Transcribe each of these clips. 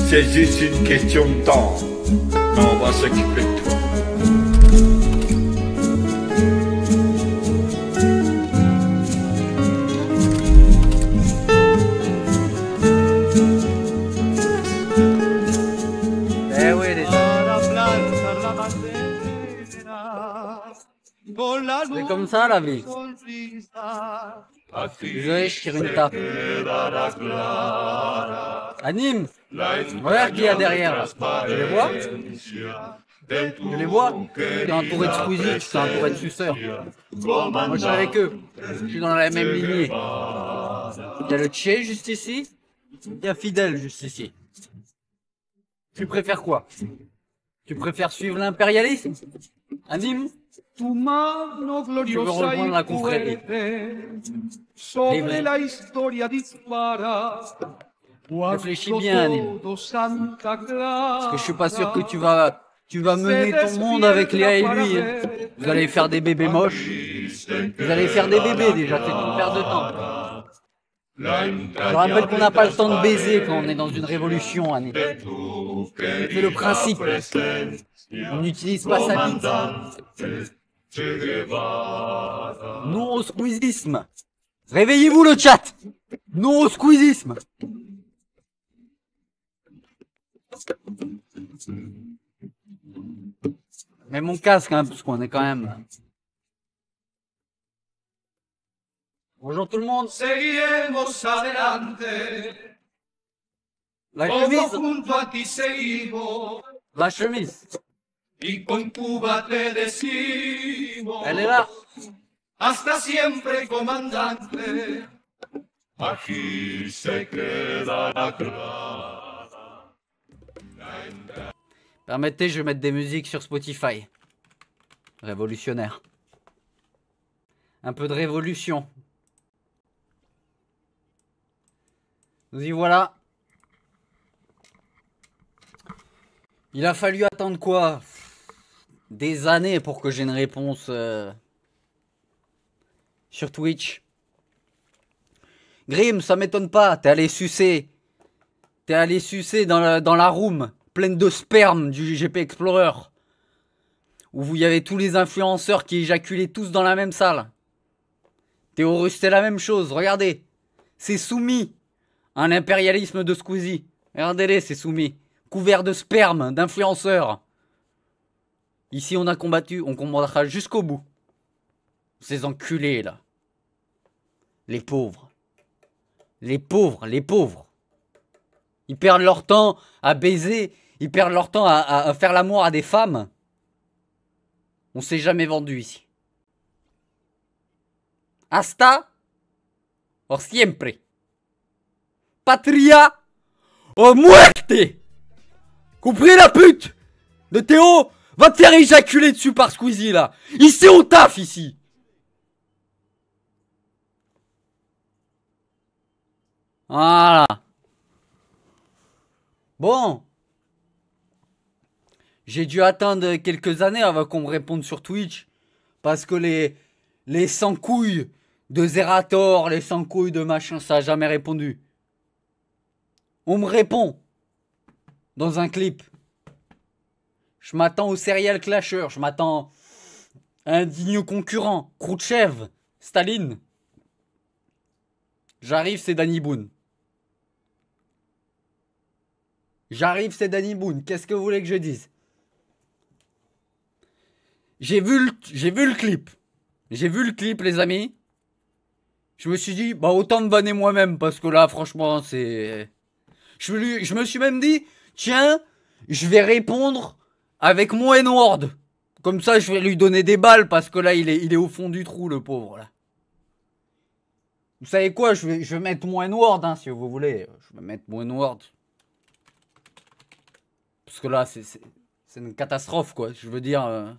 C'est juste une question de temps. On va s'occuper de toi. Eh oui, les c'est comme ça la vie. Désolé, je tire une tape. Anime, regarde qui y a derrière là. Tu les vois? Tu les vois? Tu es entouré de Squeezie, tu es entouré de suceurs. Moi je suis avec eux, je suis dans la même lignée. Il y a le Tché juste ici, il y a Fidel juste ici. Tu préfères quoi? Tu préfères suivre l'impérialisme? Anime? Tu veux rejoindre la confrérie? Réfléchis bien, Anime. Parce que je suis pas sûr que tu vas mener ton monde avec Léa et lui. Hein. Vous allez faire des bébés moches. Vous allez faire des bébés déjà, c'est une perte de temps. Je rappelle qu'on n'a pas le temps de baiser quand on est dans une révolution, Anime. C'est le principe. On n'utilise pas sa bite. Non au squeezisme. Réveillez-vous le chat. Non au squeezisme. Mets mon casque, hein, parce qu'on est quand même... Bonjour tout le monde. La chemise. La chemise. Elle est là. Hasta siempre, comandante. Aquí se queda la clara. Permettez, je vais mettre des musiques sur Spotify. Révolutionnaire. Un peu de révolution. Nous y voilà. Il a fallu attendre quoi? Des années pour que j'ai une réponse sur Twitch. Grim, ça m'étonne pas, t'es allé sucer. T'es allé sucer dans la room pleine de sperme du GP Explorer. Où il y avait tous les influenceurs qui éjaculaient tous dans la même salle. Théorus, c'était la même chose, regardez. C'est soumis à un impérialisme de Squeezie. Regardez-les, c'est soumis. Couvert de sperme, d'influenceurs. Ici, on a combattu, on combattra jusqu'au bout. Ces enculés, là. Les pauvres. Les pauvres, les pauvres. Ils perdent leur temps à baiser. Ils perdent leur temps à faire l'amour à des femmes. On s'est jamais vendu ici. Hasta or siempre. Patria o muerte. Compris la pute de Théo? Va te faire éjaculer dessus par Squeezie là. Ici on taffe ici. Voilà. Bon. J'ai dû attendre quelques années avant qu'on me réponde sur Twitch. Parce que les sans couilles de Zerator, les sans couilles de machin, ça a jamais répondu. On me répond. Dans un clip. Je m'attends au serial clasher. Je m'attends à un digne concurrent. Khrouchtchev. Staline. J'arrive, c'est Danny Boone. J'arrive, c'est Danny Boone. Qu'est-ce que vous voulez que je dise? J'ai vu le clip. J'ai vu le clip, les amis. Je me suis dit, bah autant me banner moi-même. Parce que là, franchement, c'est... Je me suis même dit, tiens, je vais répondre avec mon N-word. Comme ça, je vais lui donner des balles. Parce que là, il est au fond du trou, le pauvre, là. Vous savez quoi, je vais mettre mon N-word, hein, si vous voulez. Je vais mettre mon N-word. Parce que là, c'est une catastrophe, quoi. Je veux dire...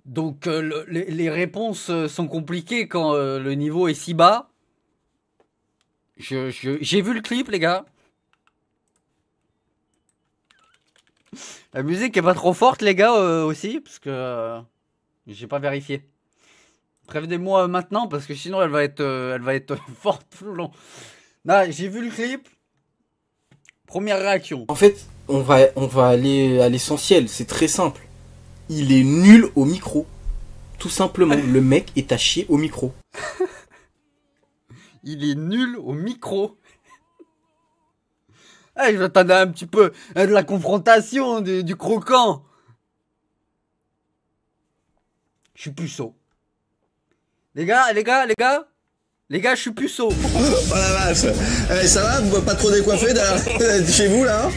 Donc, les réponses sont compliquées quand le niveau est si bas. J'ai vu le clip, les gars. La musique est pas trop forte, les gars, aussi. Parce que j'ai pas vérifié. Prévenez-moi maintenant, parce que sinon, elle va être forte tout le long. Non, j'ai vu le clip. Première réaction. En fait, on va aller à l'essentiel. C'est très simple. Il est nul au micro. Tout simplement. Le mec est à chier au micro. Il est nul au micro. Ah, je m'attendais un petit peu à de la confrontation, du croquant. Je suis puceau. Les gars, je suis puceau. Oh la vache. Ça va, vous pouvez pas trop décoiffer chez vous là?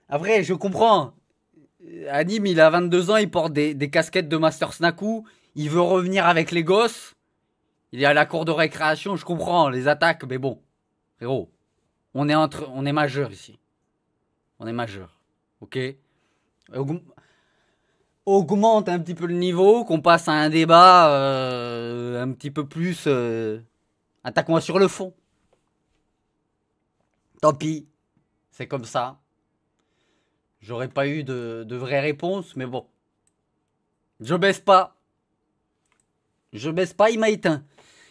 Après, je comprends. Anime, il a 22 ans, il porte des casquettes de Master Snaku. Il veut revenir avec les gosses. Il est à la cour de récréation, je comprends, les attaques, mais bon. Frérot, on est majeur ici. On est majeur. Ok? Augmente un petit peu le niveau, qu'on passe à un débat un petit peu plus... attaque-moi sur le fond. Tant pis. C'est comme ça. J'aurais pas eu de vraie réponse, mais bon. Je baisse pas. Je baisse pas, il m'a éteint.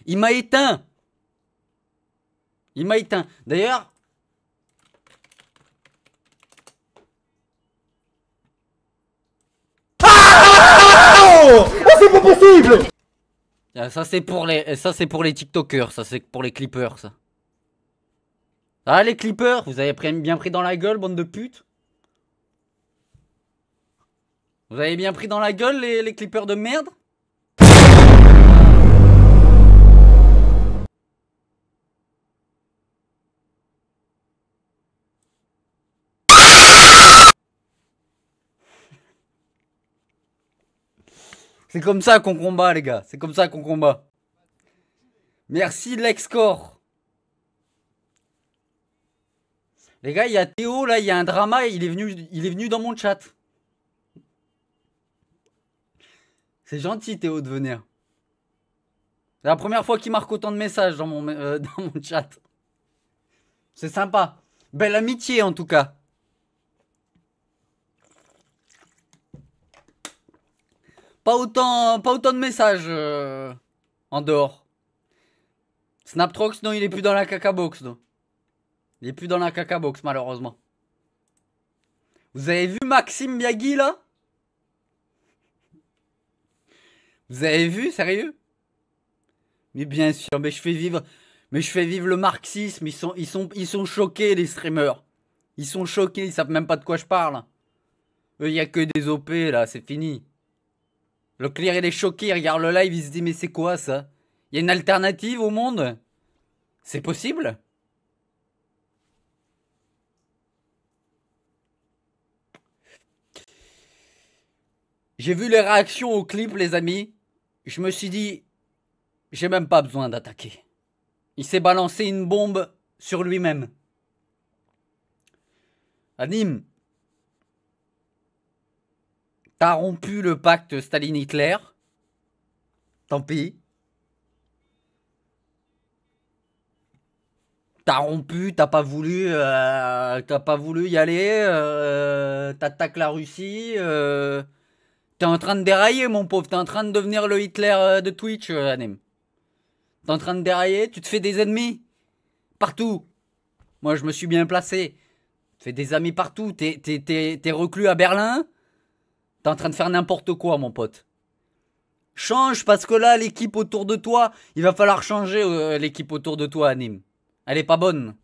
Il m'a éteint. Il m'a éteint. D'ailleurs... Oh, c'est pas possible! Ça c'est pour les TikTokers, ça c'est pour les clippers, ça. Ah les clippers, vous avez bien pris dans la gueule, bande de putes. Vous avez bien pris dans la gueule les clippers de merde. C'est comme ça qu'on combat, les gars. C'est comme ça qu'on combat. Merci l'ex-corps. Les gars, il y a Théo, là, il y a un drama. Il est venu dans mon chat. C'est gentil, Théo, de venir. C'est la première fois qu'il marque autant de messages dans mon chat. C'est sympa. Belle amitié, en tout cas. Pas autant de messages en dehors. Snaptrox, non, il est plus dans la caca-box, non. Il est plus dans la caca-box, malheureusement. Vous avez vu Maxime Biagui, là? Vous avez vu, sérieux? Mais bien sûr, mais je fais vivre le marxisme. Ils sont choqués, les streamers. Ils sont choqués, ils savent même pas de quoi je parle. Eux, il y a que des OP, là, c'est fini. Le clear, il est choqué, il regarde le live, il se dit, mais c'est quoi ça? Il y a une alternative au monde? C'est possible? J'ai vu les réactions au clip, les amis. Je me suis dit, j'ai même pas besoin d'attaquer. Il s'est balancé une bombe sur lui-même. Anime, t'as rompu le pacte Staline-Hitler. Tant pis. T'as rompu, t'as pas voulu y aller. T'attaques la Russie. T'es en train de dérailler, mon pauvre. T'es en train de devenir le Hitler de Twitch, Anime. T'es en train de dérailler, tu te fais des ennemis. Partout. Moi, je me suis bien placé. Tu te fais des amis partout. T'es reclus à Berlin. T'es en train de faire n'importe quoi, mon pote. Change, parce que là, l'équipe autour de toi, il va falloir changer l'équipe autour de toi, Anime. Elle est pas bonne.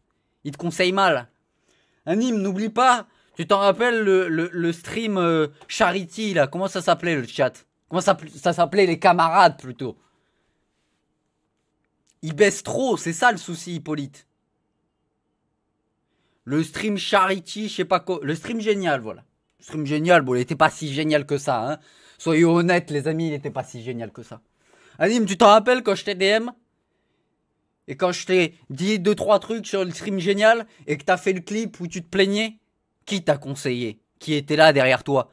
Il te conseille mal. Anime, n'oublie pas. Tu t'en rappelles le stream Charity, là? Comment ça s'appelait, le chat? Comment ça s'appelait, les camarades, plutôt? Il baisse trop, c'est ça le souci, Hippolyte. Le stream Charity, je sais pas quoi. Le stream génial, voilà. Le stream génial, bon, il était pas si génial que ça, hein. Soyez honnêtes, les amis, il était pas si génial que ça. Anime, tu t'en rappelles quand je t'ai DM? Et quand je t'ai dit 2-3 trucs sur le stream génial et que t'as fait le clip où tu te plaignais? Qui t'a conseillé? Qui était là derrière toi?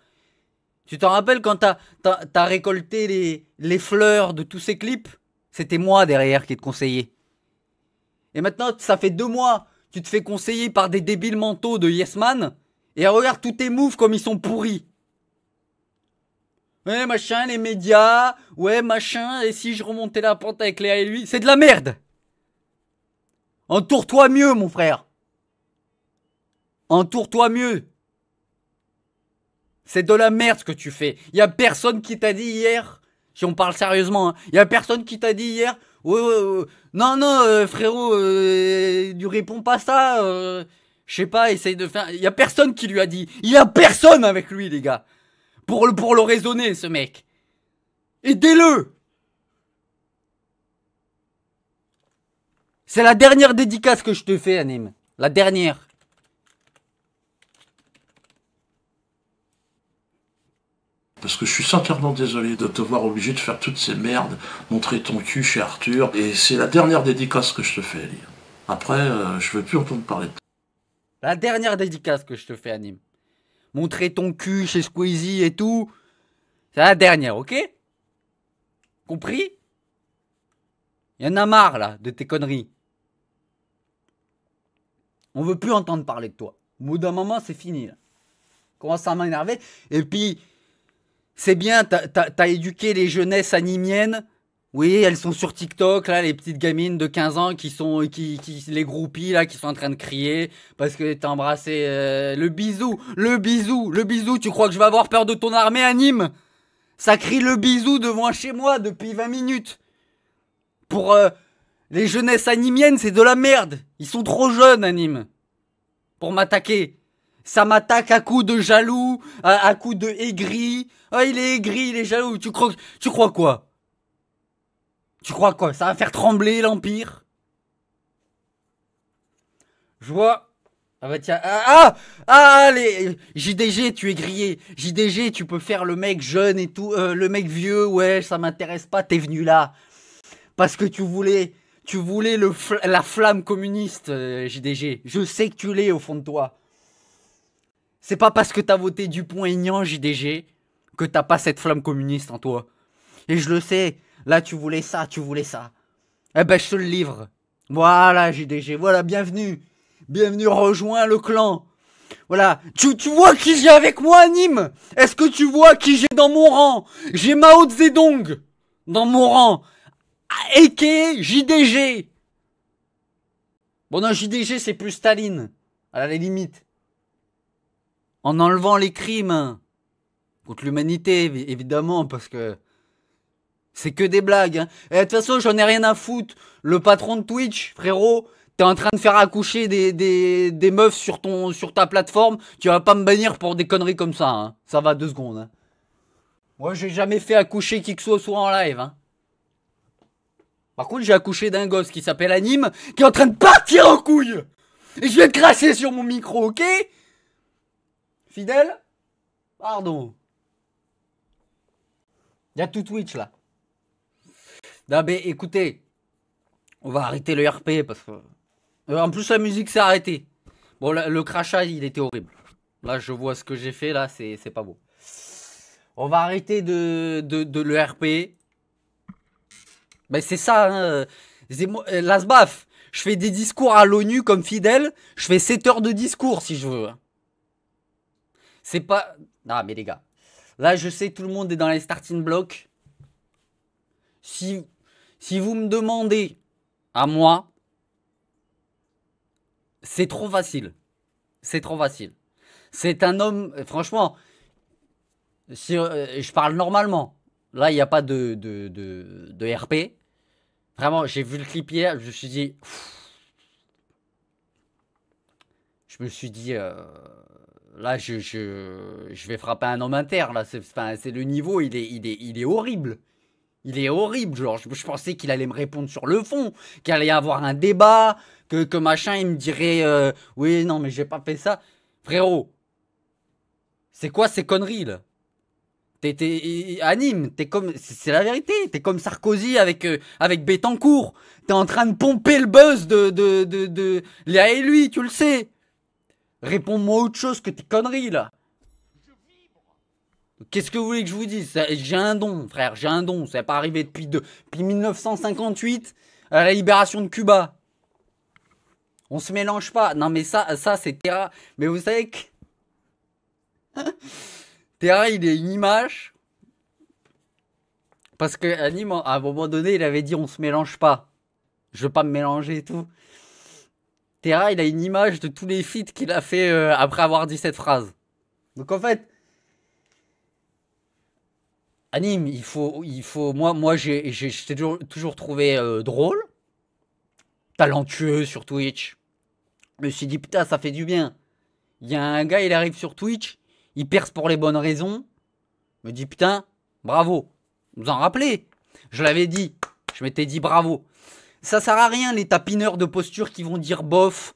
Tu t'en rappelles quand t'as récolté les fleurs de tous ces clips? C'était moi derrière qui te conseillais. Et maintenant, ça fait 2 mois, tu te fais conseiller par des débiles mentaux de Yes Man. Et regarde tous tes moves comme ils sont pourris. Ouais, machin, les médias. Ouais, machin, et si je remontais la pente avec Léa et lui? C'est de la merde! Entoure-toi mieux, mon frère. Entoure-toi mieux. C'est de la merde ce que tu fais. Y a personne qui t'a dit hier, si on parle sérieusement, hein, y a personne qui t'a dit hier, non, non, frérot, lui réponds pas ça, je sais pas, essaye de faire... Y a personne qui lui a dit. Y a personne avec lui, les gars. Pour le raisonner, ce mec. Aidez-le. C'est la dernière dédicace que je te fais, Anime. La dernière. Parce que je suis sincèrement désolé de te voir obligé de faire toutes ces merdes, montrer ton cul chez Arthur, et c'est la dernière dédicace que je te fais, Ali. Après, je veux plus entendre parler de toi. La dernière dédicace que je te fais, Anime. Montrer ton cul chez Squeezie et tout. C'est la dernière, ok? Compris? Y en a marre, là, de tes conneries. On veut plus entendre parler de toi. Au bout d'un moment, c'est fini, là. Commence à m'énerver. Et puis, c'est bien, t'as éduqué les jeunesses animiennes. Oui, elles sont sur TikTok, là, les petites gamines de 15 ans les groupies, là, qui sont en train de crier parce que t'as embrassé le bisou. Tu crois que je vais avoir peur de ton armée, Anime? Ça crie le bisou devant chez moi depuis 20 minutes. Pour les jeunesses animiennes, c'est de la merde. Ils sont trop jeunes, Anime, pour m'attaquer. Ça m'attaque à coups de jaloux, à coups de aigri. Ah, il est aigri, il est jaloux. Tu crois quoi? Tu crois quoi? Ça va faire trembler l'Empire? Je vois. Ah bah tiens. Allez. JDG, tu es grillé. JDG, tu peux faire le mec jeune et tout. Le mec vieux, ouais, ça m'intéresse pas. T'es venu là. Parce que tu voulais la flamme communiste, JDG. Je sais que tu l'es au fond de toi. C'est pas parce que t'as voté Dupont-Aignan, JDG, que t'as pas cette flamme communiste en toi. Et je le sais. Là, tu voulais ça. Eh ben, je te le livre. Voilà, JDG. Voilà, bienvenue. Bienvenue, rejoins le clan. Voilà. Tu vois qui j'ai avec moi, Anime? Est-ce que tu vois qui j'ai dans mon rang? J'ai Mao Zedong dans mon rang. A.K.A. JDG. Bon, non, JDG, c'est plus Staline. À la limite. En enlevant les crimes contre l'humanité, évidemment, parce que c'est que des blagues. Hein. Et de toute façon, j'en ai rien à foutre. Le patron de Twitch, frérot, t'es en train de faire accoucher des meufs sur ta plateforme. Tu vas pas me bannir pour des conneries comme ça. Hein. Ça va 2 secondes. Hein. Moi, j'ai jamais fait accoucher qui que ce soit en live. Hein. Par contre, j'ai accouché d'un gosse qui s'appelle Anime, qui est en train de partir en couille. Et je vais te cracher sur mon micro, ok? Fidèle? Pardon. Y'a tout Twitch là. Non mais écoutez, on va arrêter le RP parce que... en plus la musique s'est arrêtée. Bon le crachat il était horrible. Là je vois ce que j'ai fait là, c'est pas beau. On va arrêter de le RP. Mais c'est ça, hein. Lasbaf, je fais des discours à l'ONU comme Fidèle, je fais 7 heures de discours si je veux. C'est pas... Ah mais les gars, là je sais tout le monde est dans les starting blocks. Si vous me demandez à moi, c'est trop facile. C'est trop facile. C'est un homme, franchement, si je parle normalement, là il n'y a pas de RP. Vraiment, j'ai vu le clip hier, je me suis dit... là, je vais frapper un homme inter, là. C'est le niveau, il est horrible. Il est horrible, genre, je pensais qu'il allait me répondre sur le fond, qu'il allait y avoir un débat, que machin, il me dirait, oui, non, mais j'ai pas fait ça. Frérot, c'est quoi ces conneries, là? Anime, c'est la vérité, t'es comme Sarkozy avec Bettencourt. T'es en train de pomper le buzz de Léa et lui, tu le sais. Réponds-moi autre chose que tes conneries, là. Qu'est-ce que vous voulez que je vous dise? J'ai un don, frère, j'ai un don. Ça n'est pas arrivé depuis 1958, à la libération de Cuba. On se mélange pas. Non, mais ça c'est Terra. Mais vous savez que... Terra, il est une image. Parce que Anime, à un moment donné, il avait dit on se mélange pas. Je veux pas me mélanger et tout. Terra, il a une image de tous les feats qu'il a fait après avoir dit cette phrase. Donc en fait, Anime, moi j'ai toujours trouvé drôle, talentueux sur Twitch. Je me suis dit, putain, ça fait du bien. Il y a un gars, il arrive sur Twitch, il perce pour les bonnes raisons. Je me dis, putain, bravo. Vous en rappelez? Je l'avais dit. Je m'étais dit bravo. Ça sert à rien, les tapineurs de posture qui vont dire bof,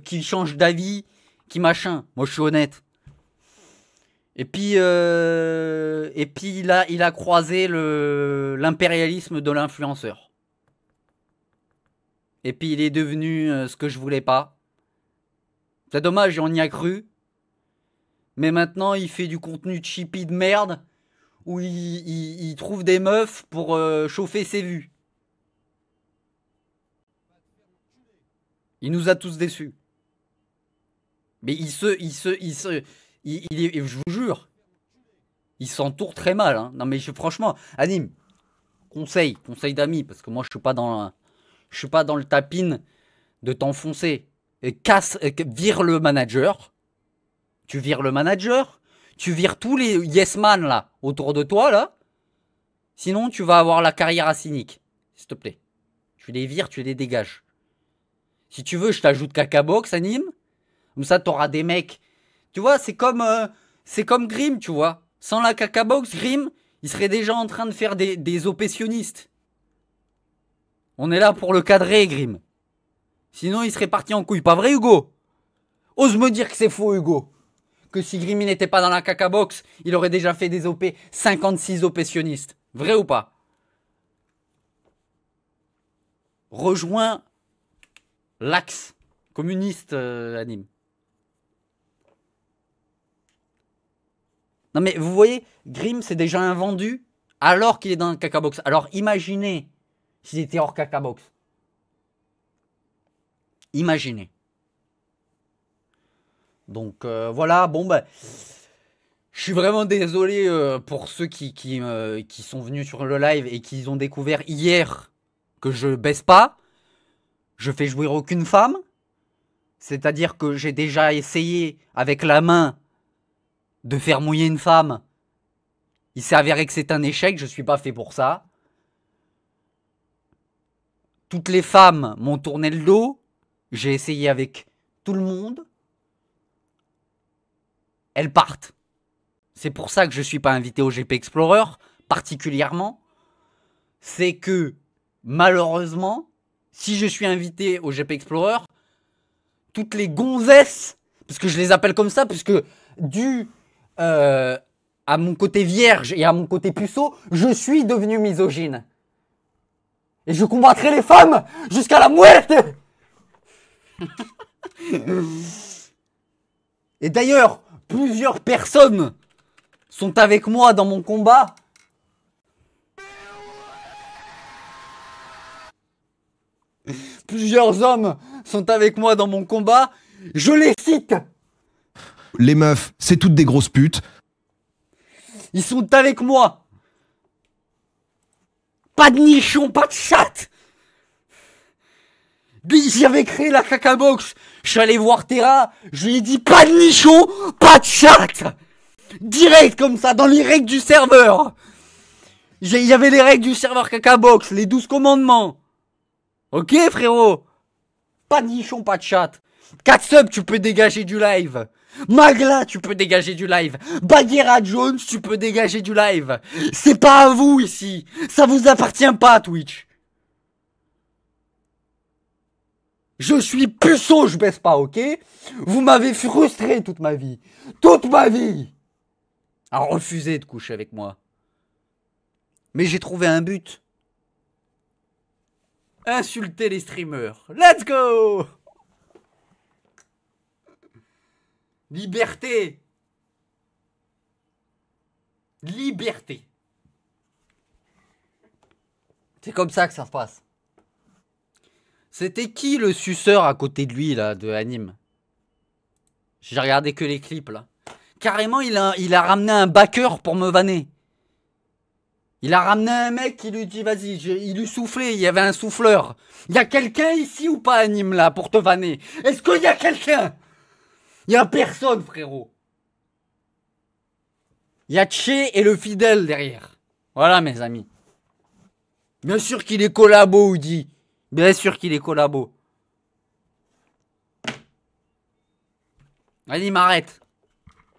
qui changent d'avis, qui machin. Moi, je suis honnête. Et puis il a croisé l'impérialisme de l'influenceur. Et puis il est devenu ce que je voulais pas. C'est dommage, on y a cru. Mais maintenant, il fait du contenu cheapy de merde où il trouve des meufs pour chauffer ses vues. Il nous a tous déçus. Mais je vous jure, il s'entoure très mal. Hein. Non mais franchement, Anime, conseil d'amis, parce que moi je suis pas dans le tapin de t'enfoncer. Vire le manager. Tu vires le manager. Tu vires tous les yes man là autour de toi là. Sinon tu vas avoir la carrière à cynique. S'il te plaît. Tu les vires, tu les dégages. Si tu veux, je t'ajoute Cacabox, Anime. Comme ça, t'auras des mecs. Tu vois, c'est comme Grim, tu vois. Sans la Cacabox, Grim, il serait déjà en train de faire des opétionnistes. On est là pour le cadrer, Grim. Sinon, il serait parti en couille. Pas vrai, Hugo? Ose me dire que c'est faux, Hugo. Que si Grim n'était pas dans la Cacabox, il aurait déjà fait des OP, 56 opétionnistes. Vrai ou pas? Rejoins l'axe communiste, Anime. Non mais vous voyez, Grim c'est déjà un vendu alors qu'il est dans le Cacabox. Alors imaginez s'il était hors Cacabox. Imaginez. Donc voilà, bon ben, je suis vraiment désolé pour ceux qui sont venus sur le live et qui ont découvert hier que je baisse pas. Je fais jouir aucune femme. C'est-à-dire que j'ai déjà essayé avec la main de faire mouiller une femme. Il s'est avéré que c'est un échec, je suis pas fait pour ça. Toutes les femmes m'ont tourné le dos. J'ai essayé avec tout le monde. Elles partent. C'est pour ça que je suis pas invité au GP Explorer, particulièrement. C'est que, malheureusement, si je suis invité au GP Explorer, toutes les gonzesses, parce que je les appelle comme ça, puisque dû à mon côté vierge et à mon côté puceau, je suis devenu misogyne. Et je combattrai les femmes jusqu'à la muerte. Et d'ailleurs, plusieurs personnes sont avec moi dans mon combat. Plusieurs hommes sont avec moi dans mon combat. Je les cite. Les meufs, c'est toutes des grosses putes. Ils sont avec moi. Pas de nichon, pas de chatte. J'avais créé la Cacabox. Je suis allé voir Terra. Je lui ai dit pas de nichon, pas de chatte. Direct comme ça, dans les règles du serveur. Il y avait les règles du serveur Cacabox, les 12 commandements. Ok frérot. Pas de nichon, pas de chatte. 4 subs, tu peux dégager du live. Magla, tu peux dégager du live. Bagheera Jones, tu peux dégager du live. C'est pas à vous ici. Ça vous appartient pas, Twitch. Je suis puceau, je baisse pas, ok? Vous m'avez frustré toute ma vie. Toute ma vie. Alors refusez de coucher avec moi. Mais j'ai trouvé un but. Insulter les streamers. Let's go! Liberté. Liberté. C'est comme ça que ça se passe. C'était qui le suceur à côté de lui, là, de Anime? J'ai regardé que les clips, là. Carrément, il a ramené un backer pour me vanner. Il a ramené un mec qui lui dit vas-y, il lui soufflait, il y avait un souffleur. Il y a quelqu'un ici ou pas, Anime, là, pour te vanner? Est-ce qu'il y a quelqu'un? Il y a personne, frérot. Il y a Tché et le fidèle derrière. Voilà, mes amis. Bien sûr qu'il est collabo, Oudi. Bien sûr qu'il est collabo. Anime, arrête.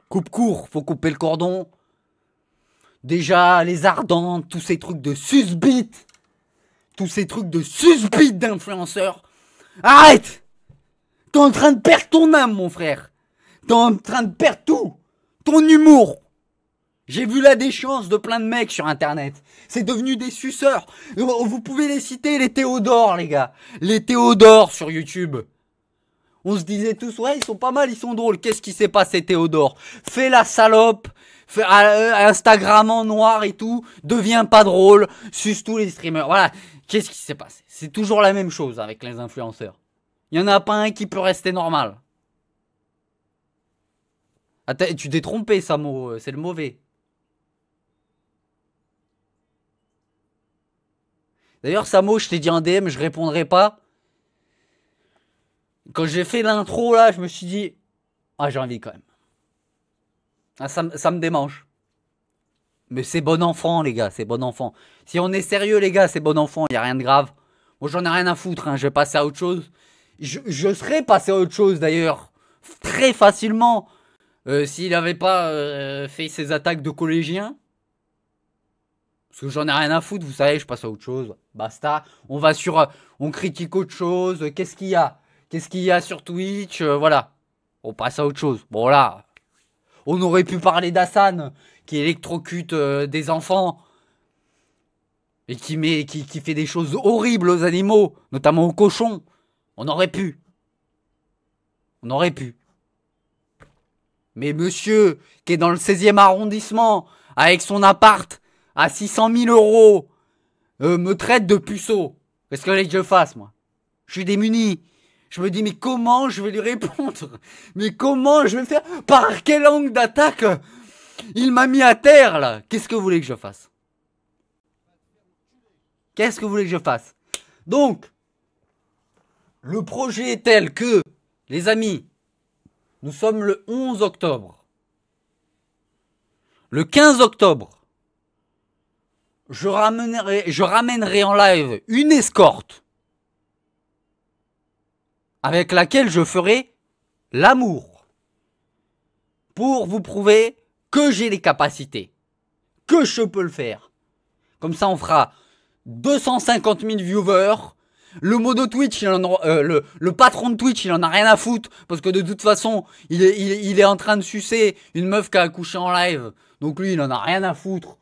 Coupe court, faut couper le cordon. Déjà, les ardentes, tous ces trucs de susbit. Tous ces trucs de susbit d'influenceurs. Arrête! T'es en train de perdre ton âme, mon frère. T'es en train de perdre tout. Ton humour. J'ai vu la déchéance de plein de mecs sur internet. C'est devenu des suceurs. Vous pouvez les citer, les Théodore, les gars. Les Théodore sur YouTube. On se disait tous, ouais, ils sont pas mal, ils sont drôles. Qu'est-ce qui s'est passé, Théodore? Fais la salope. Fais Instagram en noir et tout. Deviens pas drôle. Suce tous les streamers. Voilà. Qu'est-ce qui s'est passé? C'est toujours la même chose avec les influenceurs. Il y en a pas un qui peut rester normal. Attends, tu t'es trompé, Samo. C'est le mauvais. D'ailleurs, Samo, je t'ai dit en DM, je répondrai pas. Quand j'ai fait l'intro, là, je me suis dit... Ah, j'ai envie quand même. Ah, ça me démange. Mais c'est bon enfant, les gars, c'est bon enfant. Si on est sérieux, les gars, c'est bon enfant, y a rien de grave. Moi, j'en ai rien à foutre, hein, je vais passer à autre chose. Je serais passé à autre chose, d'ailleurs. Très facilement. S'il n'avait pas fait ses attaques de collégiens. Parce que j'en ai rien à foutre, vous savez, je passe à autre chose. Basta. On va sur... on critique autre chose. Qu'est-ce qu'il y a? Qu'est-ce qu'il y a sur Twitch? Voilà. On passe à autre chose. Bon, là... On aurait pu parler d'Hassan, qui électrocute des enfants. Et qui fait des choses horribles aux animaux, notamment aux cochons. On aurait pu. On aurait pu. Mais monsieur, qui est dans le 16e arrondissement, avec son appart à 600 000 euros, me traite de puceau. Qu'est-ce que vous voulez que je fasse, moi? Je suis démuni. Je me dis, mais comment je vais lui répondre? Mais comment je vais faire? Par quel angle d'attaque? Il m'a mis à terre, là. Qu'est-ce que vous voulez que je fasse? Qu'est-ce que vous voulez que je fasse? Donc, le projet est tel que, les amis, nous sommes le 11 octobre. Le 15 octobre, je ramènerai en live une escorte avec laquelle je ferai l'amour pour vous prouver que j'ai les capacités, que je peux le faire. Comme ça, on fera 250 000 viewers. Le modo Twitch, le patron de Twitch, il en a rien à foutre parce que de toute façon, il est en train de sucer une meuf qui a accouché en live. Donc lui, il en a rien à foutre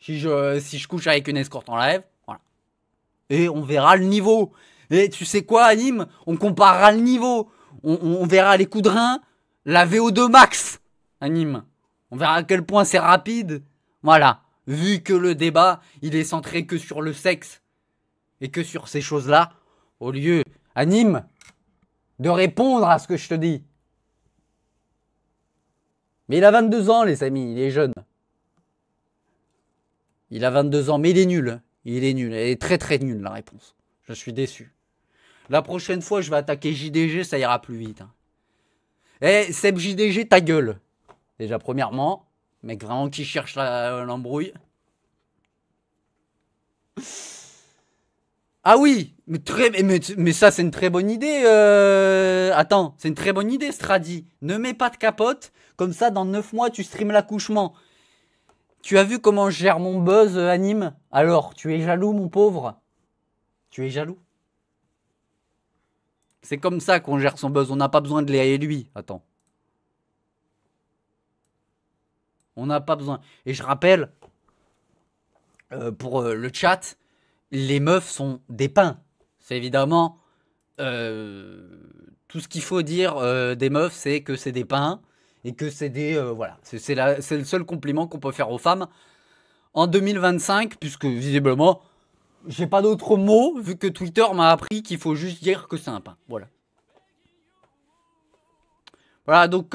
si je couche avec une escorte en live. Voilà. Et on verra le niveau. Et tu sais quoi, Anime? On comparera le niveau. On verra les coups de rein, la VO2 max, Anime. On verra à quel point c'est rapide. Voilà. Vu que le débat, il est centré que sur le sexe et que sur ces choses-là, au lieu, Anime, de répondre à ce que je te dis. Mais il a 22 ans, les amis, il est jeune. Il a 22 ans, mais il est nul. Il est nul, elle est très très nulle la réponse. Je suis déçu. La prochaine fois, je vais attaquer JDG, ça ira plus vite. Hein. Eh, Seb JDG, ta gueule. Déjà, premièrement, mec vraiment qui cherche l'embrouille. Ah oui, mais ça, c'est une très bonne idée. Attends, c'est une très bonne idée, Stradi. Ne mets pas de capote, comme ça, dans 9 mois, tu streams l'accouchement. Tu as vu comment je gère mon buzz, Anime? Alors, tu es jaloux, mon pauvre? Tu es jaloux? C'est comme ça qu'on gère son buzz. On n'a pas besoin de Léa et lui. Attends. On n'a pas besoin. Et je rappelle, pour le chat, les meufs sont des pains. C'est évidemment tout ce qu'il faut dire des meufs, c'est que c'est des pains et que c'est des... voilà, c'est le seul compliment qu'on peut faire aux femmes en 2025, puisque visiblement... J'ai pas d'autres mots, vu que Twitter m'a appris qu'il faut juste dire que c'est un pain. Voilà. Voilà, donc,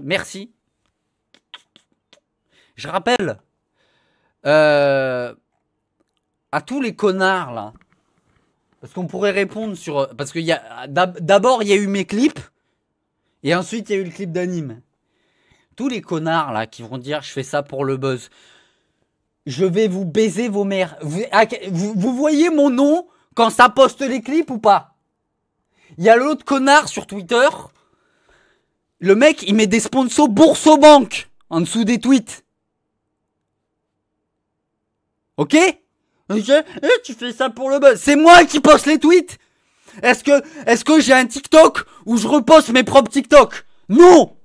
merci. Je rappelle, à tous les connards là. Parce qu'on pourrait répondre sur... Parce qu'il y a... D'abord, il y a eu mes clips. Et ensuite, il y a eu le clip d'anime. Tous les connards là qui vont dire je fais ça pour le buzz. Je vais vous baiser vos mères. Vous voyez mon nom quand ça poste les clips ou pas? Il y a l'autre connard sur Twitter. Le mec, il met des sponsors Boursobank en dessous des tweets. Ok? Tu fais ça pour le buzz. C'est moi qui poste les tweets. Est-ce que j'ai un TikTok où je reposte mes propres TikTok? Non.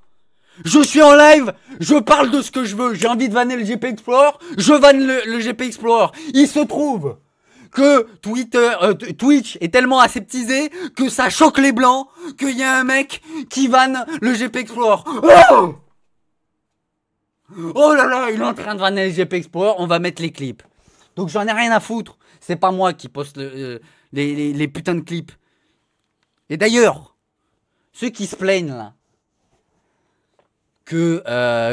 Je suis en live, je parle de ce que je veux. J'ai envie de vanner le GP Explorer, je vanne le GP Explorer. Il se trouve que Twitch est tellement aseptisé que ça choque les blancs, qu'il y a un mec qui vanne le GP Explorer. Oh, oh là là, il est en train de vanner le GP Explorer, on va mettre les clips. Donc j'en ai rien à foutre. C'est pas moi qui poste les putains de clips. Et d'ailleurs, ceux qui se plaignent là, que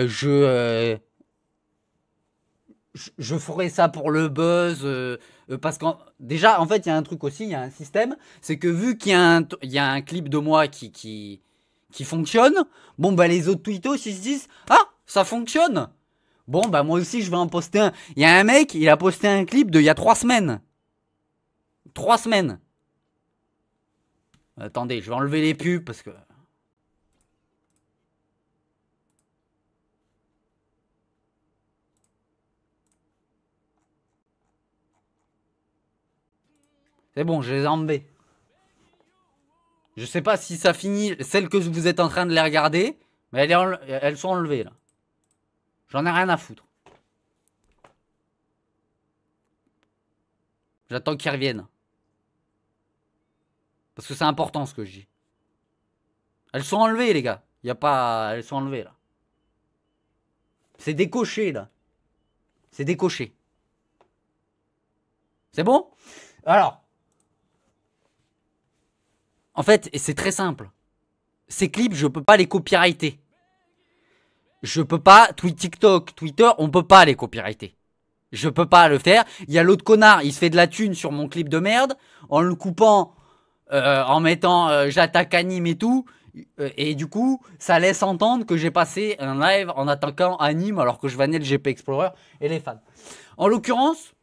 je ferais ça pour le buzz, parce qu'en déjà, en fait, il y a un truc aussi, il y a un système, c'est que vu qu'il y a un clip de moi qui fonctionne, bon bah les autres tweetos ils se disent ah ça fonctionne. Bon, bah moi aussi, je vais en poster un. Il y a un mec, il a posté un clip il y a 3 semaines. 3 semaines. Attendez, je vais enlever les pubs parce que... C'est bon, je les ai enlevés. Je sais pas si ça finit, celles que vous êtes en train de les regarder, mais elles sont enlevées là. J'en ai rien à foutre. J'attends qu'ils reviennent. Parce que c'est important ce que je dis. Elles sont enlevées les gars. Y a pas... Elles sont enlevées là. C'est décoché là. C'est décoché. C'est bon? Alors. En fait, c'est très simple. Ces clips, je peux pas les copyrighter. Je peux pas, TikTok, Twitter, on peut pas les copyrighter. Je peux pas le faire. Il y a l'autre connard, il se fait de la thune sur mon clip de merde, en le coupant, en mettant j'attaque anime et tout. Et du coup, ça laisse entendre que j'ai passé un live en attaquant anime alors que je vannais le GP Explorer et les fans. En l'occurrence,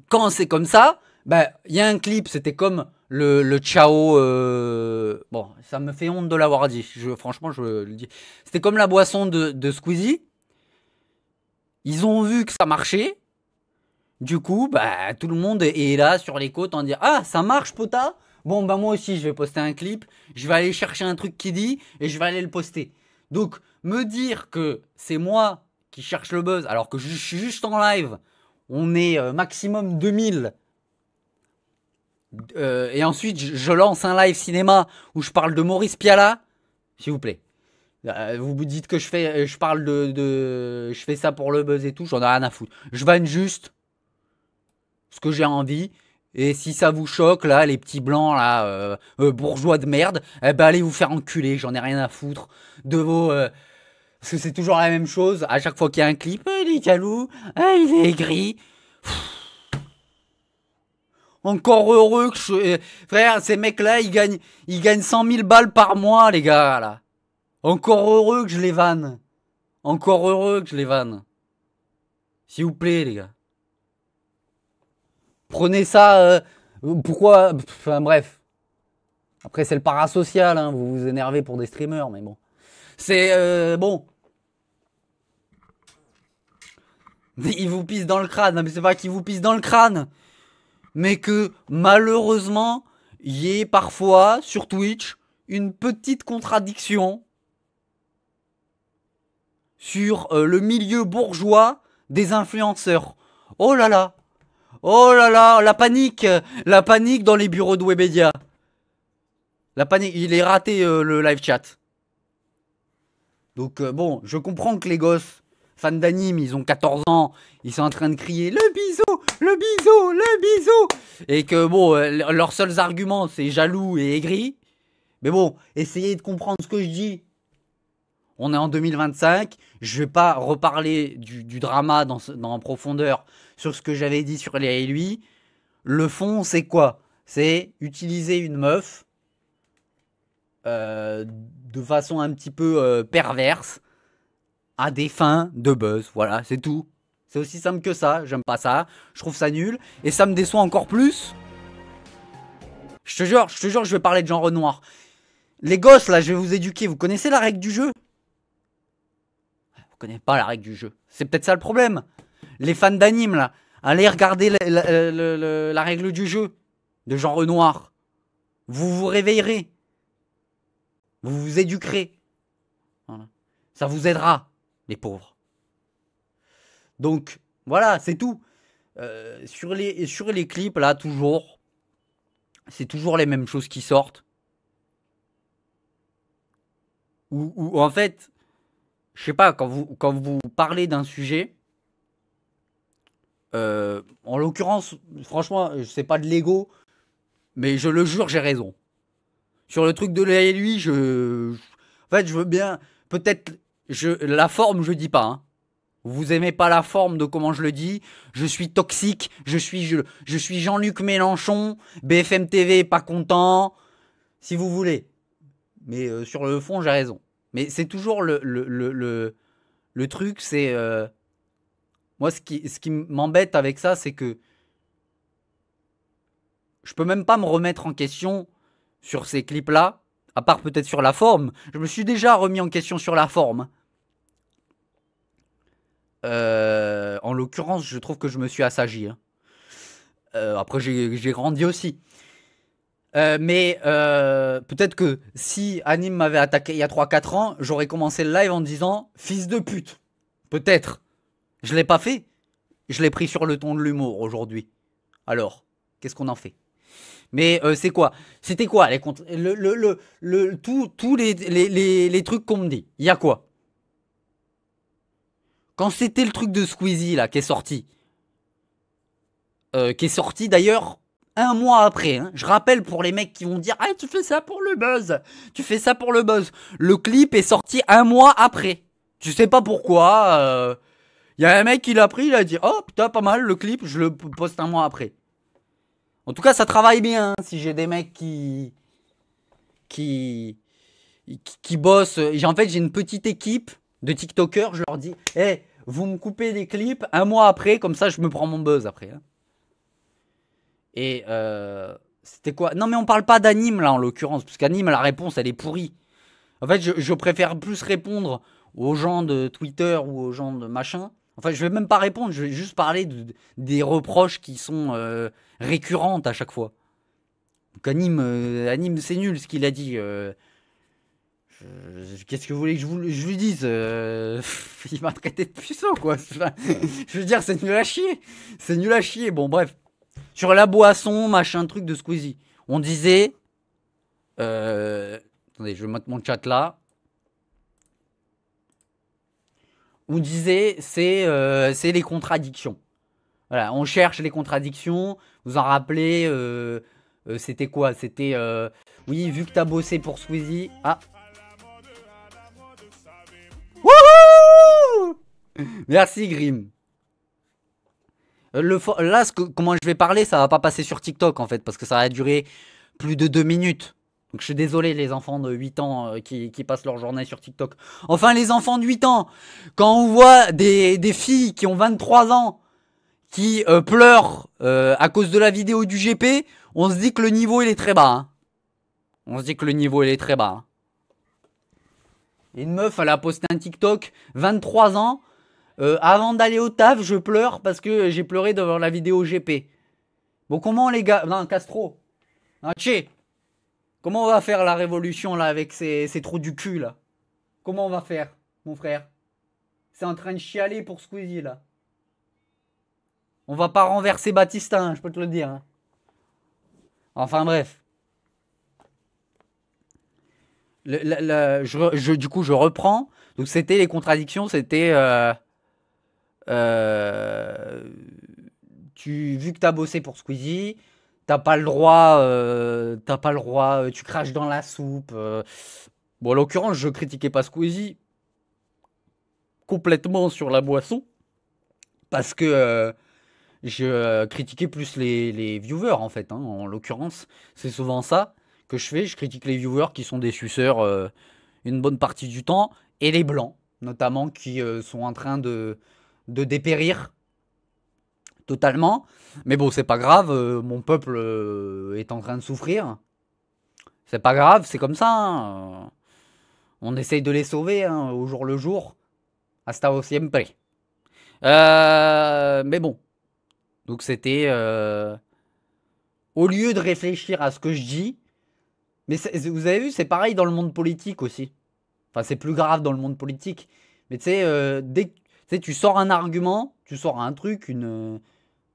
quand c'est comme ça, bah, il y a un clip, c'était comme le Ciao, bon, ça me fait honte de l'avoir dit, franchement je le dis. C'était comme la boisson de Squeezie. Ils ont vu que ça marchait. Du coup, bah, tout le monde est là sur les côtes en disant ah, ça marche, pota. Bon, bah, moi aussi, je vais poster un clip. Je vais aller chercher un truc qui dit et je vais aller le poster. Donc, me dire que c'est moi qui cherche le buzz alors que je suis juste en live, on est maximum 2000. Et ensuite, je lance un live cinéma où je parle de Maurice Pialat, s'il vous plaît. Vous vous dites que je parle je fais ça pour le buzz et tout, j'en ai rien à foutre. Je vanne juste ce que j'ai envie. Et si ça vous choque, là, les petits blancs, là, bourgeois de merde, eh ben, allez vous faire enculer, j'en ai rien à foutre de vos... parce que c'est toujours la même chose, à chaque fois qu'il y a un clip, il est jaloux, il est aigri. Encore heureux que frère, ces mecs-là, ils gagnent 100 000 balles par mois, les gars, là. Encore heureux que je les vanne. Encore heureux que je les vanne. S'il vous plaît, les gars. Prenez ça... pourquoi... Enfin, bref. Après, c'est le parasocial, hein. Vous vous énervez pour des streamers, mais bon. C'est... bon. Ils vous pissent dans le crâne. Non, mais c'est pas qu'ils vous pissent dans le crâne. Mais que, malheureusement, il y ait parfois, sur Twitch, une petite contradiction sur le milieu bourgeois des influenceurs. Oh là là. Oh là là, la panique dans les bureaux de Webedia. La panique, il est raté le live chat. Donc bon, je comprends que les gosses fans d'anime, ils ont 14 ans, ils sont en train de crier le bisou, le bisou, le bisou. Et que bon, leurs seuls arguments c'est jaloux et aigri. Mais bon, essayez de comprendre ce que je dis. On est en 2025. Je vais pas reparler du drama en profondeur sur ce que j'avais dit sur Léa et lui. Le fond, c'est quoi? C'est utiliser une meuf de façon un petit peu perverse à des fins de buzz. Voilà, c'est tout. C'est aussi simple que ça. J'aime pas ça. Je trouve ça nul. Et ça me déçoit encore plus. Je te jure, je vais parler de Jean Renoir. Les gosses, là, je vais vous éduquer. Vous connaissez la règle du jeu? Vous connaissez pas la règle du jeu. C'est peut-être ça le problème. Les fans d'anime, là, allez regarder la règle du jeu de Jean Renoir. Vous vous réveillerez. Vous vous éduquerez. Voilà. Ça vous aidera, les pauvres. Donc, voilà, c'est tout. Sur les clips, là, toujours, c'est toujours les mêmes choses qui sortent. Ou en fait, je sais pas, quand vous parlez d'un sujet, en l'occurrence, franchement, c'est pas de l'ego, mais je le jure, j'ai raison. Sur le truc de Léa et lui, en fait, je veux bien, peut-être, la forme, je dis pas, hein. Vous aimez pas la forme de comment je le dis. Je suis toxique. Je suis Jean-Luc Mélenchon. BFM TV pas content. Si vous voulez. Mais sur le fond, j'ai raison. Mais c'est toujours le truc, c'est... moi, ce qui m'embête avec ça, c'est que... Je peux même pas me remettre en question sur ces clips-là. À part peut-être sur la forme. Je me suis déjà remis en question sur la forme. En l'occurrence, je trouve que je me suis assagi. Hein. Après, j'ai grandi aussi. Mais peut-être que si Anime m'avait attaqué il y a 3-4 ans, j'aurais commencé le live en disant « Fils de pute ». Peut-être. Je l'ai pas fait. Je l'ai pris sur le ton de l'humour aujourd'hui. Alors, qu'est-ce qu'on en fait? Mais c'est quoi? C'était quoi les tous les trucs qu'on me dit? Il y a quoi? Quand c'était le truc de Squeezie là qui est sorti d'ailleurs 1 mois après, hein. Je rappelle pour les mecs qui vont dire « Ah, tu fais ça pour le buzz. Tu fais ça pour le buzz. » Le clip est sorti 1 mois après. Je sais pas pourquoi. Y a un mec qui l'a pris, il a dit « Oh putain, pas mal le clip, je le poste 1 mois après. » En tout cas, ça travaille bien. Hein, si j'ai des mecs qui bossent. En fait, j'ai une petite équipe de TikTokers. Je leur dis « Hey, vous me coupez les clips 1 mois après, comme ça je me prends mon buzz après. Hein. » Et c'était quoi? Non mais on parle pas d'anime là en l'occurrence, parce qu'anime la réponse elle est pourrie. En fait je préfère plus répondre aux gens de Twitter ou aux gens de machin. Enfin je vais même pas répondre, je vais juste parler des reproches qui sont récurrentes à chaque fois. Donc anime c'est nul ce qu'il a dit. Qu'est-ce que vous voulez que je lui dise? Il m'a traité de puceau quoi. Je veux dire c'est nul à chier. C'est nul à chier. Bon bref. Sur la boisson, machin truc de Squeezie. On disait... attendez, je vais mettre mon chat là. On disait, c'est les contradictions. Voilà, on cherche les contradictions. Vous en rappelez, c'était quoi? C'était... oui, vu que t'as bossé pour Squeezie... Ah. Wouhou! Merci Grim. Là, comment je vais parler, ça va pas passer sur TikTok en fait, parce que ça va durer plus de 2 minutes. Donc je suis désolé les enfants de 8 ans qui passent leur journée sur TikTok. Enfin les enfants de 8 ans, quand on voit des filles qui ont 23 ans, qui pleurent à cause de la vidéo du GP, on se dit que le niveau il est très bas. Hein. On se dit que le niveau il est très bas. Hein. Une meuf, elle a posté un TikTok, 23 ans. Avant d'aller au taf, je pleure parce que j'ai pleuré devant la vidéo GP. Bon, comment les gars... Non, Castro. Non, tché. Comment on va faire la révolution là avec ces trous du cul là? Comment on va faire, mon frère? C'est en train de chialer pour Squeezie là. On va pas renverser Baptistin, je peux te le dire. Hein. Enfin bref. Du coup, je reprends. Donc c'était les contradictions, c'était... vu que t'as bossé pour Squeezie, t'as pas le droit, tu craches dans la soupe. Bon, en l'occurrence, je critiquais pas Squeezie, complètement sur la boisson. Parce que je critiquais plus les viewers, en fait. Hein, en l'occurrence, c'est souvent ça que je fais. Je critique les viewers qui sont des suceurs une bonne partie du temps. Et les blancs, notamment, qui sont en train de dépérir totalement. Mais bon, c'est pas grave. Mon peuple est en train de souffrir. C'est pas grave, c'est comme ça. Hein. On essaye de les sauver hein, au jour le jour. Hasta siempre. Mais bon. Donc c'était... au lieu de réfléchir à ce que je dis... Mais vous avez vu, c'est pareil dans le monde politique aussi. Enfin, c'est plus grave dans le monde politique. Mais tu sais, dès que tu sors un argument, tu sors un truc,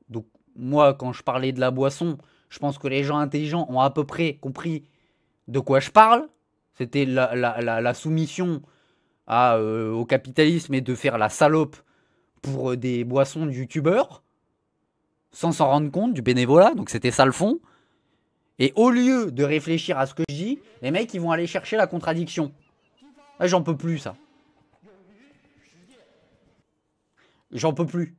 Donc moi, quand je parlais de la boisson, je pense que les gens intelligents ont à peu près compris de quoi je parle. C'était la soumission au capitalisme et de faire la salope pour des boissons de youtubeurs sans s'en rendre compte, du bénévolat. Donc c'était ça le fond. Et au lieu de réfléchir à ce que je dis, les mecs ils vont aller chercher la contradiction. Ah, j'en peux plus ça. J'en peux plus.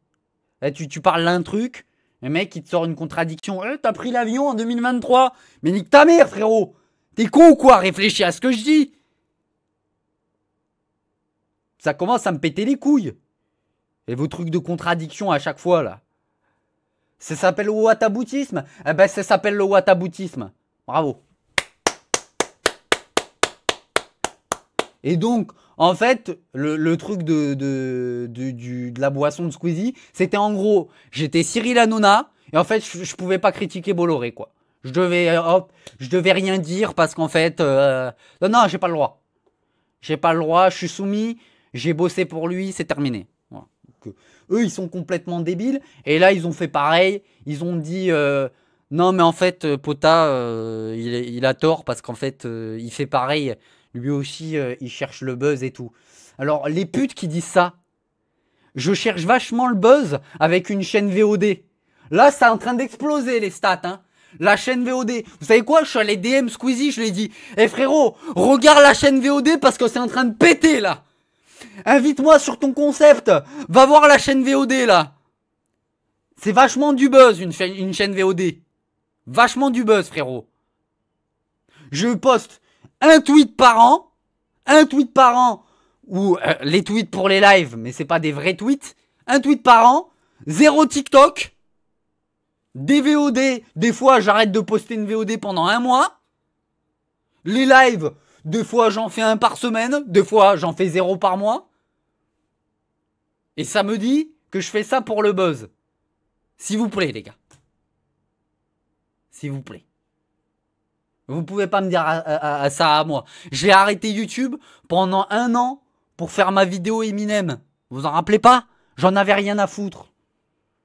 Là, tu parles d'un truc, le mec il te sort une contradiction. T'as pris l'avion en 2023. Mais nique ta mère frérot. T'es con ou quoi? Réfléchis à ce que je dis. Ça commence à me péter les couilles. Et vos trucs de contradiction à chaque fois là. Ça s'appelle le whataboutisme. Eh ben ça s'appelle le whataboutisme. Bravo. Et donc, en fait, le truc de la boisson de Squeezie, c'était en gros, j'étais Cyril Hanouna, et en fait, je pouvais pas critiquer Bolloré, quoi. Je devais rien dire parce qu'en fait, non, j'ai pas le droit. J'ai pas le droit, je suis soumis, j'ai bossé pour lui, c'est terminé. Voilà. Donc, eux, ils sont complètement débiles, et là, ils ont fait pareil, ils ont dit, non, mais en fait, Pota, il a tort parce qu'en fait, il fait pareil. Lui aussi, il cherche le buzz et tout. Alors, les putes qui disent ça, je cherche vachement le buzz avec une chaîne VOD. Là, c'est en train d'exploser les stats, hein. La chaîne VOD. Vous savez quoi? Je suis allé DM Squeezie, je lui ai dit, eh frérot, regarde la chaîne VOD parce que c'est en train de péter, là. Invite-moi sur ton concept. Va voir la chaîne VOD, là. C'est vachement du buzz, une chaîne VOD. Vachement du buzz, frérot. Je poste un tweet par an, ou les tweets pour les lives, mais c'est pas des vrais tweets, un tweet par an, 0 TikTok, des VOD, des fois j'arrête de poster une VOD pendant un mois, les lives, des fois j'en fais un par semaine, des fois j'en fais 0 par mois, et ça me dit que je fais ça pour le buzz. S'il vous plaît les gars. S'il vous plaît. Vous pouvez pas me dire ça à moi. J'ai arrêté YouTube pendant 1 an pour faire ma vidéo Eminem. Vous en rappelez pas? J'en avais rien à foutre.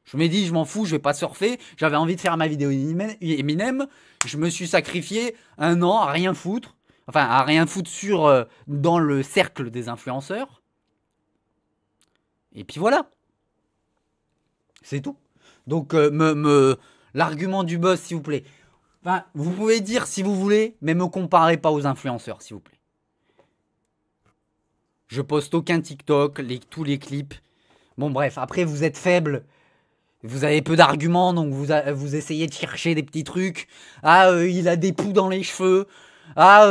Je me dis, je m'en fous, je vais pas surfer. J'avais envie de faire ma vidéo Eminem. Je me suis sacrifié 1 an à rien foutre. Enfin, à rien foutre dans le cercle des influenceurs. Et puis voilà. C'est tout. Donc, l'argument du buzz, s'il vous plaît. Enfin, vous pouvez dire si vous voulez, mais me comparez pas aux influenceurs, s'il vous plaît. Je poste aucun TikTok, tous les clips. Bon, bref, après, vous êtes faible. Vous avez peu d'arguments, donc vous essayez de chercher des petits trucs. Ah, il a des poux dans les cheveux. Ah,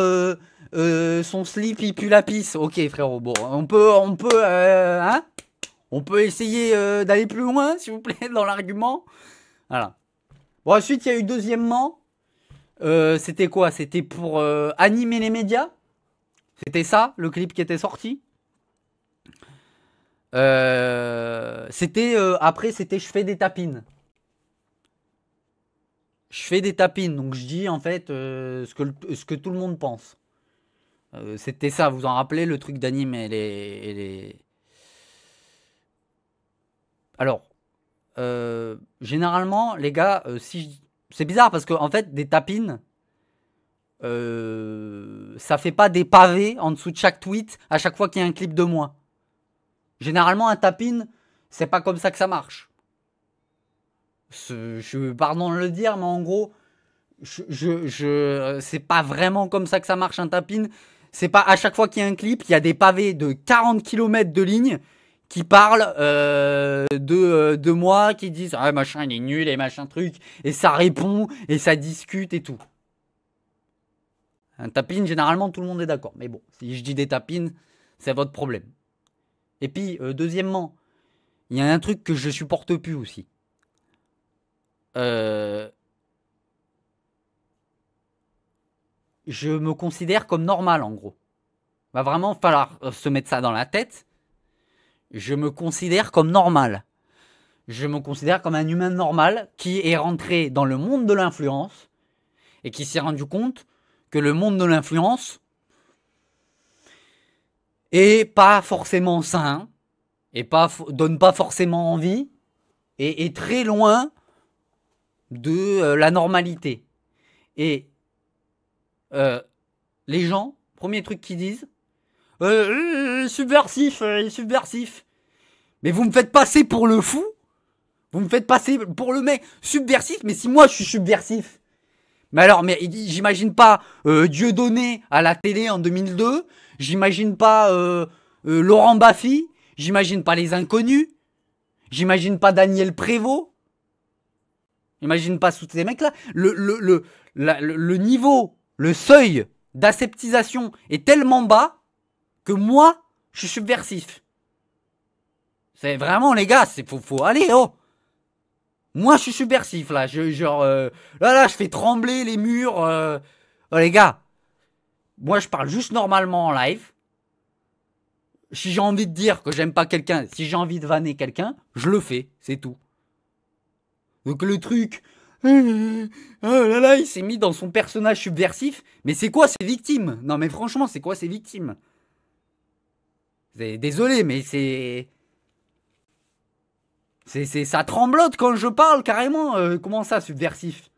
son slip, il pue la pisse. Ok, frérot, bon, on peut essayer d'aller plus loin, s'il vous plaît, dans l'argument. Voilà. Bon, ensuite, il y a eu deuxièmement... c'était quoi? C'était pour animer les médias. C'était ça, le clip qui était sorti. Après, c'était je fais des tapines. Je fais des tapines, donc je dis en fait ce que tout le monde pense. C'était ça, vous en rappelez, le truc d'anime et les... Alors, généralement, les gars, c'est bizarre parce que en fait, des tapines, ça fait pas des pavés en dessous de chaque tweet à chaque fois qu'il y a un clip de moi. Généralement, un tapine, c'est pas comme ça que ça marche. Pardon de le dire, mais en gros, c'est pas vraiment comme ça que ça marche un tapine. C'est pas à chaque fois qu'il y a un clip, il y a des pavés de 40 km de ligne qui parlent de moi, qui disent ah machin il est nul et machin truc, et ça répond et ça discute et tout. Un tapine, généralement tout le monde est d'accord, mais bon, si je dis des tapines, c'est votre problème. Et puis deuxièmement, il y a un truc que je supporte plus aussi. Je me considère comme normal en gros. Va vraiment falloir se mettre ça dans la tête. Je me considère comme normal. Je me considère comme un humain normal qui est rentré dans le monde de l'influence et qui s'est rendu compte que le monde de l'influence est pas forcément sain et donne pas forcément envie et est très loin de la normalité. Et les gens, premier truc qu'ils disent, subversif, subversif. Mais vous me faites passer pour le fou. Vous me faites passer pour le mec subversif. Mais si moi je suis subversif. Mais alors, mais j'imagine pas Dieudonné à la télé en 2002. J'imagine pas Laurent Baffy. J'imagine pas Les Inconnus. J'imagine pas Daniel Prévost. J'imagine pas tous ces mecs-là. Le niveau, le seuil d'aseptisation est tellement bas que moi, je suis subversif. C'est vraiment, les gars, faut aller, oh. Moi, je suis subversif, là. Là, je fais trembler les murs. Oh, les gars, moi, je parle juste normalement en live. Si j'ai envie de dire que j'aime pas quelqu'un, si j'ai envie de vanner quelqu'un, je le fais, c'est tout. Donc le truc, oh là là, il s'est mis dans son personnage subversif. Mais c'est quoi ces victimes? Non mais franchement, c'est quoi ces victimes? Désolé, mais ça tremblote quand je parle, carrément. Comment ça, subversif?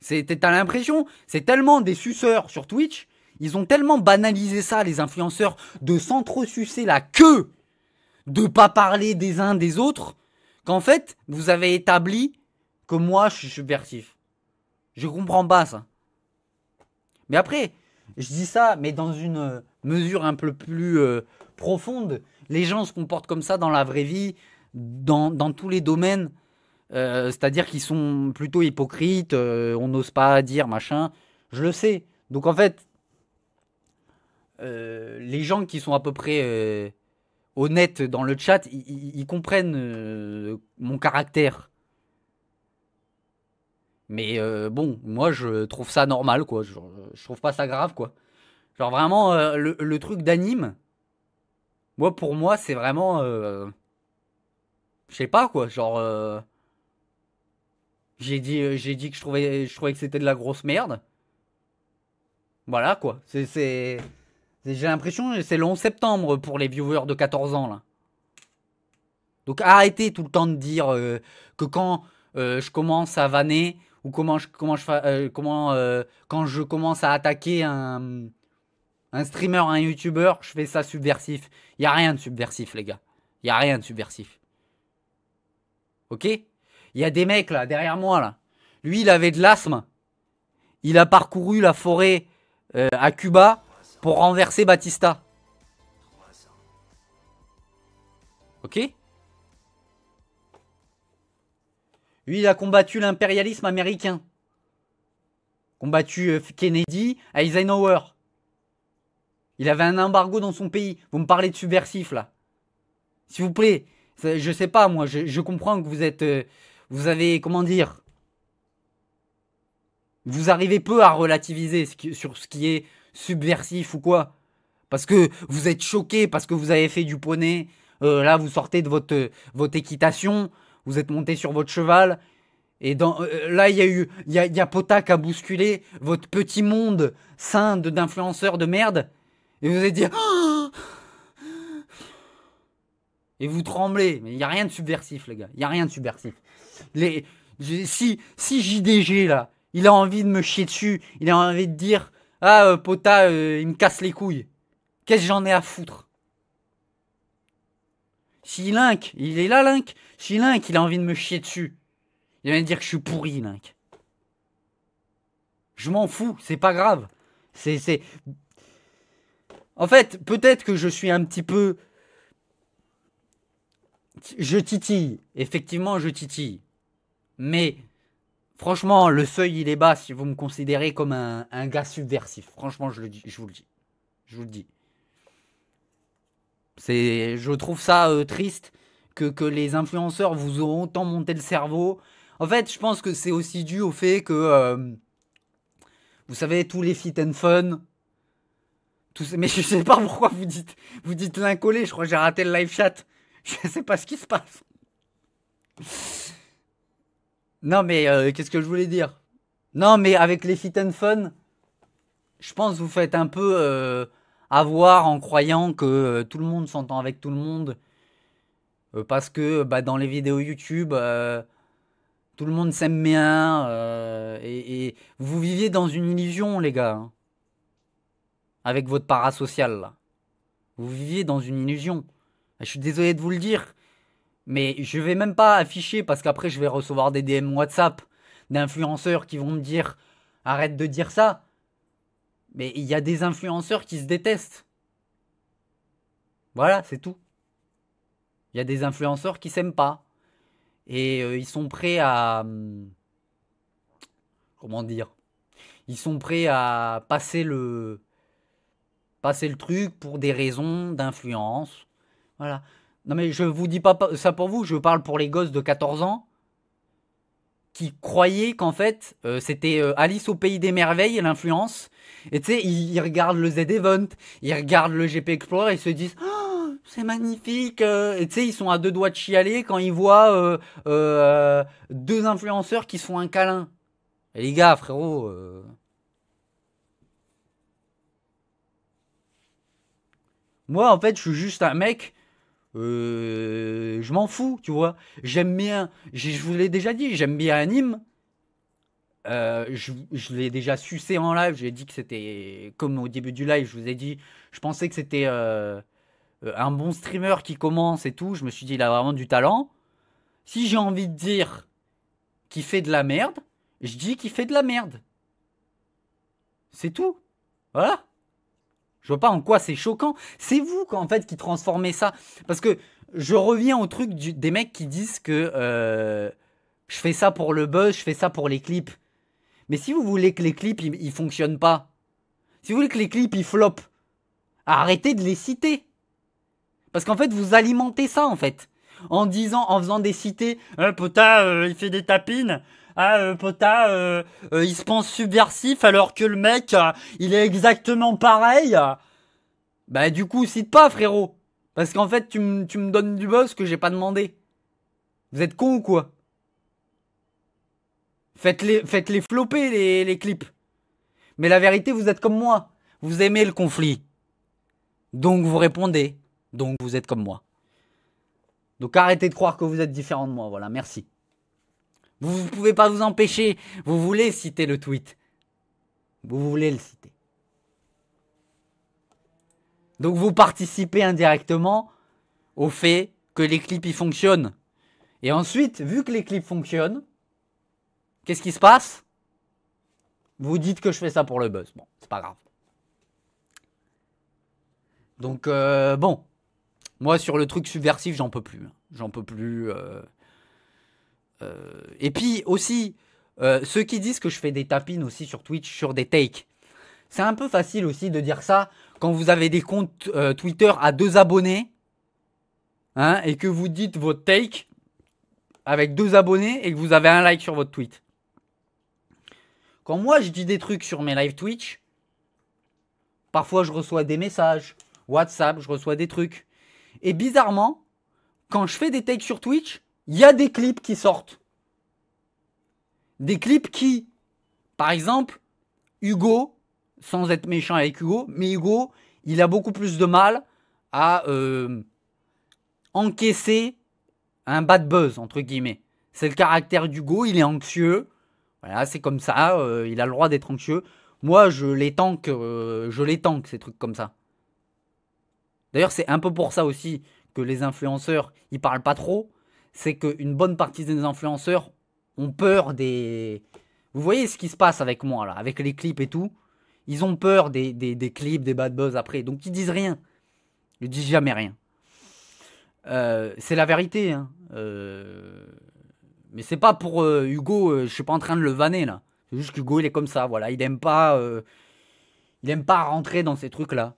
T'as l'impression, c'est tellement des suceurs sur Twitch, ils ont tellement banalisé ça, les influenceurs, de s'entresucer la queue, de pas parler des uns des autres, qu'en fait, vous avez établi que moi, je suis subversif. Je comprends pas ça. Mais après, je dis ça, mais dans une mesure un peu plus profonde. Les gens se comportent comme ça dans la vraie vie, dans tous les domaines. C'est-à-dire qu'ils sont plutôt hypocrites, on n'ose pas dire machin. Je le sais. Donc en fait, les gens qui sont à peu près honnêtes dans le chat, ils comprennent mon caractère. Mais bon, moi je trouve ça normal, quoi. Je trouve pas ça grave, quoi. Genre vraiment, le truc d'anime, moi pour moi c'est vraiment... je sais pas, quoi. Genre... j'ai dit que je trouvais que c'était de la grosse merde. Voilà, quoi. J'ai l'impression que c'est le 11 septembre pour les viewers de 14 ans, là. Donc arrêtez tout le temps de dire que quand je commence à vanner ou quand je commence à attaquer un streamer, un youtubeur, je fais ça subversif. Il n'y a rien de subversif, les gars. Il n'y a rien de subversif. Ok? Il y a des mecs là, derrière moi là. Lui, il avait de l'asthme. Il a parcouru la forêt à Cuba pour renverser Batista. Ok? Lui, il a combattu l'impérialisme américain. Combattu Kennedy, Eisenhower. Il avait un embargo dans son pays. Vous me parlez de subversif là. S'il vous plaît. Je sais pas, moi, je comprends que vous êtes... vous avez, comment dire... Vous arrivez peu à relativiser sur ce qui est subversif ou quoi. Parce que vous êtes choqué, parce que vous avez fait du poney. Là, vous sortez de votre équitation. Vous êtes monté sur votre cheval. Et là, il y a Pota qui a bousculé votre petit monde sain d'influenceurs de merde. Et vous êtes dit... Oh, et vous tremblez. Mais il n'y a rien de subversif, les gars. Il n'y a rien de subversif. Si JDG, là, il a envie de me chier dessus, il a envie de dire « Ah, Pota, il me casse les couilles. Qu'est-ce que j'en ai à foutre ?» Si Link, il est là, Link. Si Link, il a envie de me chier dessus, il va me dire que je suis pourri, Link. Je m'en fous, c'est pas grave. En fait, peut-être que je suis un petit peu... Je titille. Effectivement, je titille. Mais, franchement, le seuil, il est bas si vous me considérez comme un gars subversif. Franchement, je vous le dis. Je vous le dis. Je trouve ça triste que les influenceurs vous ont autant monté le cerveau. En fait, je pense que c'est aussi dû au fait que... vous savez, tous les fit and fun... Mais je sais pas pourquoi vous dites l'incollé. Je crois que j'ai raté le live chat. Je sais pas ce qui se passe. Non, mais qu'est-ce que je voulais dire? Non, mais avec les fit and fun, je pense que vous faites un peu avoir en croyant que tout le monde s'entend avec tout le monde. Parce que dans les vidéos YouTube, tout le monde s'aime bien. Et vous viviez dans une illusion, les gars. Hein, avec votre parasocial, là. Vous viviez dans une illusion. Je suis désolé de vous le dire. Mais je vais même pas afficher parce qu'après je vais recevoir des DM WhatsApp d'influenceurs qui vont me dire arrête de dire ça. Mais il y a des influenceurs qui se détestent. Voilà, c'est tout. Il y a des influenceurs qui s'aiment pas. Et ils sont prêts à... comment dire? Ils sont prêts à passer le truc pour des raisons d'influence. Voilà. Non mais je vous dis pas ça pour vous, je parle pour les gosses de 14 ans qui croyaient qu'en fait c'était Alice au pays des merveilles l'influence. Et tu sais, ils regardent le Z-Event, ils regardent le GP Explorer et ils se disent oh, c'est magnifique. Et tu sais, ils sont à deux doigts de chialer quand ils voient deux influenceurs qui se font un câlin. Et les gars, frérot... Moi, en fait, je suis juste un mec... je m'en fous, tu vois. J'aime bien... Je vous l'ai déjà dit, j'aime bien Anime. Je l'ai déjà sucé en live. J'ai dit que c'était... Comme au début du live, je vous ai dit... Je pensais que c'était un bon streamer qui commence et tout. Je me suis dit, il a vraiment du talent. Si j'ai envie de dire qu'il fait de la merde, je dis qu'il fait de la merde. C'est tout. Voilà. Je vois pas en quoi c'est choquant. C'est vous, en fait, qui transformez ça. Parce que je reviens au truc des mecs qui disent que je fais ça pour le buzz, je fais ça pour les clips. Mais si vous voulez que les clips, ils fonctionnent pas, si vous voulez que les clips, ils flopent, arrêtez de les citer. Parce qu'en fait, vous alimentez ça, en fait. En faisant des cités, Pota, il fait des tapines. Ah, Pota, il se pense subversif alors que le mec, il est exactement pareil. Bah, du coup, cite pas, frérot. Parce qu'en fait, tu me donnes du buzz que j'ai pas demandé. Vous êtes con ou quoi? Faites-les flopper, les clips. Mais la vérité, vous êtes comme moi. Vous aimez le conflit. Donc, vous répondez. Donc, vous êtes comme moi. Donc, arrêtez de croire que vous êtes différent de moi. Voilà, merci. Vous ne pouvez pas vous empêcher. Vous voulez citer le tweet. Vous voulez le citer. Donc vous participez indirectement au fait que les clips y fonctionnent. Et ensuite, vu que les clips fonctionnent, qu'est-ce qui se passe? Vous dites que je fais ça pour le buzz. Bon, c'est pas grave. Donc bon. Moi sur le truc subversif, j'en peux plus. J'en peux plus... Et puis aussi, ceux qui disent que je fais des tapines aussi sur Twitch, sur des takes, c'est un peu facile aussi de dire ça quand vous avez des comptes Twitter à 2 abonnés, hein, et que vous dites votre take avec 2 abonnés et que vous avez un like sur votre tweet. Quand moi je dis des trucs sur mes live Twitch, parfois je reçois des messages, WhatsApp, je reçois des trucs. Et bizarrement, quand je fais des takes sur Twitch, il y a des clips qui sortent. Des clips qui, par exemple, Hugo, sans être méchant avec Hugo, mais Hugo, il a beaucoup plus de mal à encaisser un bad buzz, entre guillemets. C'est le caractère d'Hugo, il est anxieux. Voilà, c'est comme ça, il a le droit d'être anxieux. Moi, je les tank, ces trucs comme ça. D'ailleurs, c'est un peu pour ça aussi que les influenceurs, ils parlent pas trop. C'est qu'une bonne partie des influenceurs ont peur des... Vous voyez ce qui se passe avec moi, là, avec les clips et tout. Ils ont peur des clips, des bad buzz après. Donc ils disent rien. Ils disent jamais rien. C'est la vérité. Hein. Mais c'est pas pour Hugo, je suis pas en train de le vanner là. C'est juste qu'Hugo il est comme ça, voilà. Il aime pas rentrer dans ces trucs-là.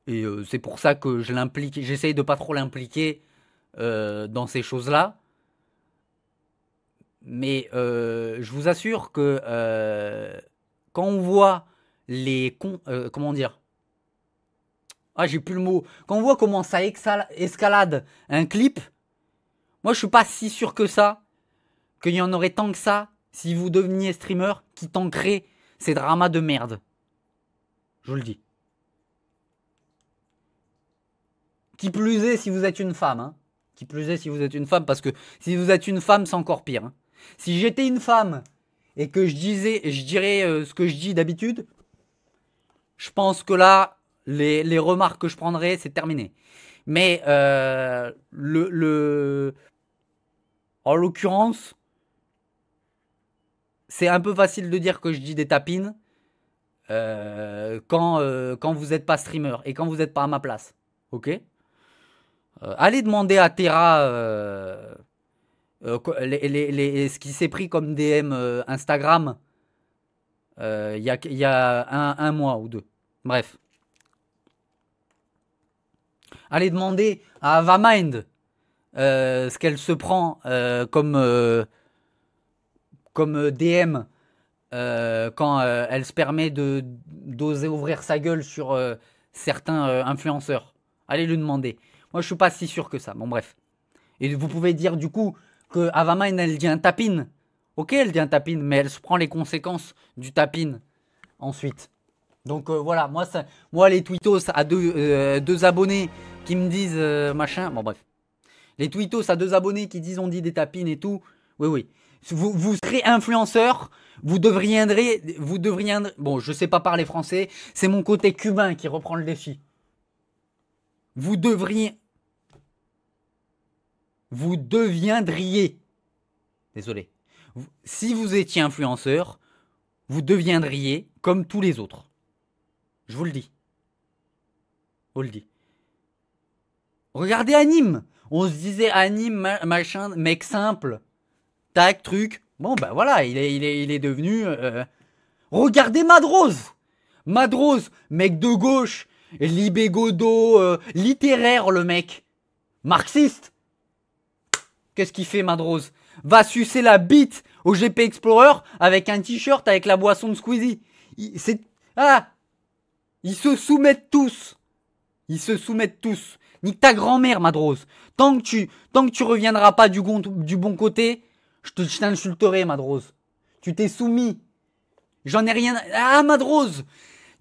Et c'est pour ça que je l'implique. J'essaye de pas trop l'impliquer dans ces choses-là. Mais je vous assure que quand on voit les comment dire, ah j'ai plus le mot, quand on voit comment ça escalade un clip, moi je suis pas si sûr que ça, qu'il y en aurait tant que ça si vous deveniez streamer qui tankerait ces dramas de merde. Je vous le dis. Qui plus est si vous êtes une femme, hein. Qui plus est si vous êtes une femme, parce que si vous êtes une femme c'est encore pire. Hein. Si j'étais une femme et que je dirais ce que je dis d'habitude, je pense que là, les remarques que je prendrais, c'est terminé. Mais en l'occurrence, c'est un peu facile de dire que je dis des tapines quand vous n'êtes pas streamer et quand vous n'êtes pas à ma place. Ok ? Allez demander à Terra ce qui s'est pris comme DM Instagram il y a un mois ou deux. Bref. Allez demander à Avamind ce qu'elle se prend comme DM quand elle se permet d'oser ouvrir sa gueule sur certains influenceurs. Allez lui demander. Moi je suis pas si sûr que ça. Bon bref. Et vous pouvez dire du coup que Avamind elle dit un tapine. Ok, elle dit un tapine, mais elle se prend les conséquences du tapine ensuite. Donc voilà, moi les tweetos à deux abonnés qui me disent machin, bon bref. Les tweetos à 2 abonnés qui disent on dit des tapines et tout, oui. Vous serez influenceur, vous devriez, bon je sais pas parler français, c'est mon côté cubain qui reprend le défi. Vous deviendriez, désolé, si vous étiez influenceur, vous deviendriez comme tous les autres. Je vous le dis. On le dit. Regardez Anime. On se disait Anime, machin, mec simple. Tac, truc. Bon, ben voilà, il est devenu... Regardez Madrose. Madrose, mec de gauche. Libégodo, littéraire le mec. Marxiste. Qu'est-ce qu'il fait Madrose? Va sucer la bite au GP Explorer avec un t-shirt avec la boisson de Squeezie. Ils se soumettent tous. Nique ta grand-mère, Madrose. Tant que tu reviendras pas du bon côté, je t'insulterai, Madrose. Tu t'es soumis. J'en ai rien... Ah, Madrose.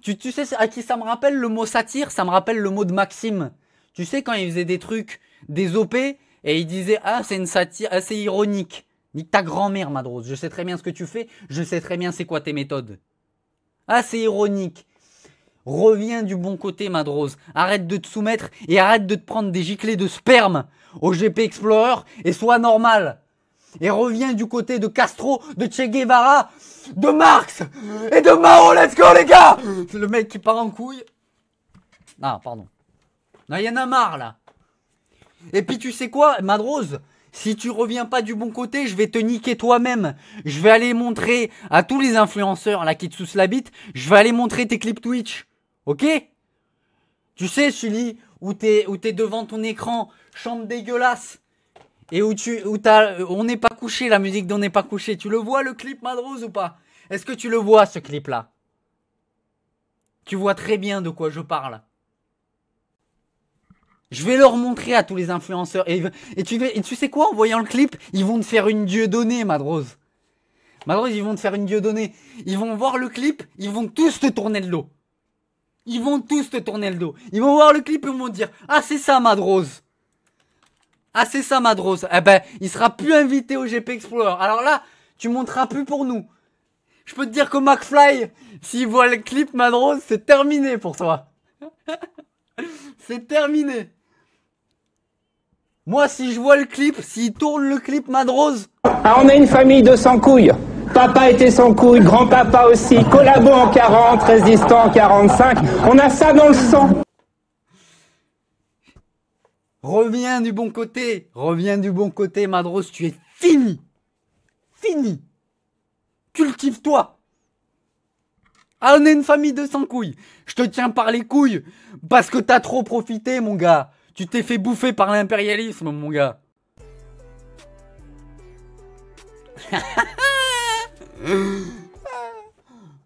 Tu sais à qui ça me rappelle le mot satire? Ça me rappelle le mot de Maxime. Tu sais quand il faisait des trucs, des OP, et il disait « Ah, c'est une satire, c'est ironique. » Nique ta grand-mère, Madrose. Je sais très bien ce que tu fais. Je sais très bien c'est quoi tes méthodes. Ah, c'est ironique. Reviens du bon côté, Madrose. Arrête de te soumettre et arrête de te prendre des giclées de sperme au GP Explorer et sois normal. Et reviens du côté de Castro, de Che Guevara, de Marx et de Mao. Let's go, les gars! Le mec qui part en couille. Ah, pardon. Non, il y en a marre, là. Et puis, tu sais quoi, Madrose? Si tu reviens pas du bon côté, je vais te niquer toi-même. Je vais aller montrer à tous les influenceurs, là, qui te sucent la bite, je vais aller montrer tes clips Twitch. Ok? Tu sais, Sully, où t'es devant ton écran, chambre dégueulasse, et on n'est pas couché, la musique d'On n'est pas couché. Tu le vois, le clip, Madrose, ou pas? Est-ce que tu le vois, ce clip-là? Tu vois très bien de quoi je parle. Je vais leur montrer à tous les influenceurs. Et tu sais quoi, en voyant le clip, ils vont te faire une dieudonnée, Madrose. Madrose, ils vont te faire une dieudonnée. Ils vont voir le clip, ils vont tous te tourner le dos. Ils vont voir le clip et ils vont dire « Ah, c'est ça, Madrose. Ah, c'est ça, Madrose. » Eh ben, il sera plus invité au GP Explorer. Alors là, tu monteras plus pour nous. Je peux te dire que McFly, s'il voit le clip, Madrose, c'est terminé pour toi. C'est terminé. Moi, si je vois le clip, s'il tourne le clip, Madrose... Ah, on est une famille de 100 couilles. Papa était sans couilles, grand-papa aussi, collabo en 40, résistant en 45. On a ça dans le sang. Reviens du bon côté, Madros, tu es fini. Fini. Cultive-toi. Ah, on est une famille de sans couilles. Je te tiens par les couilles parce que t'as trop profité, mon gars. Tu t'es fait bouffer par l'impérialisme, mon gars.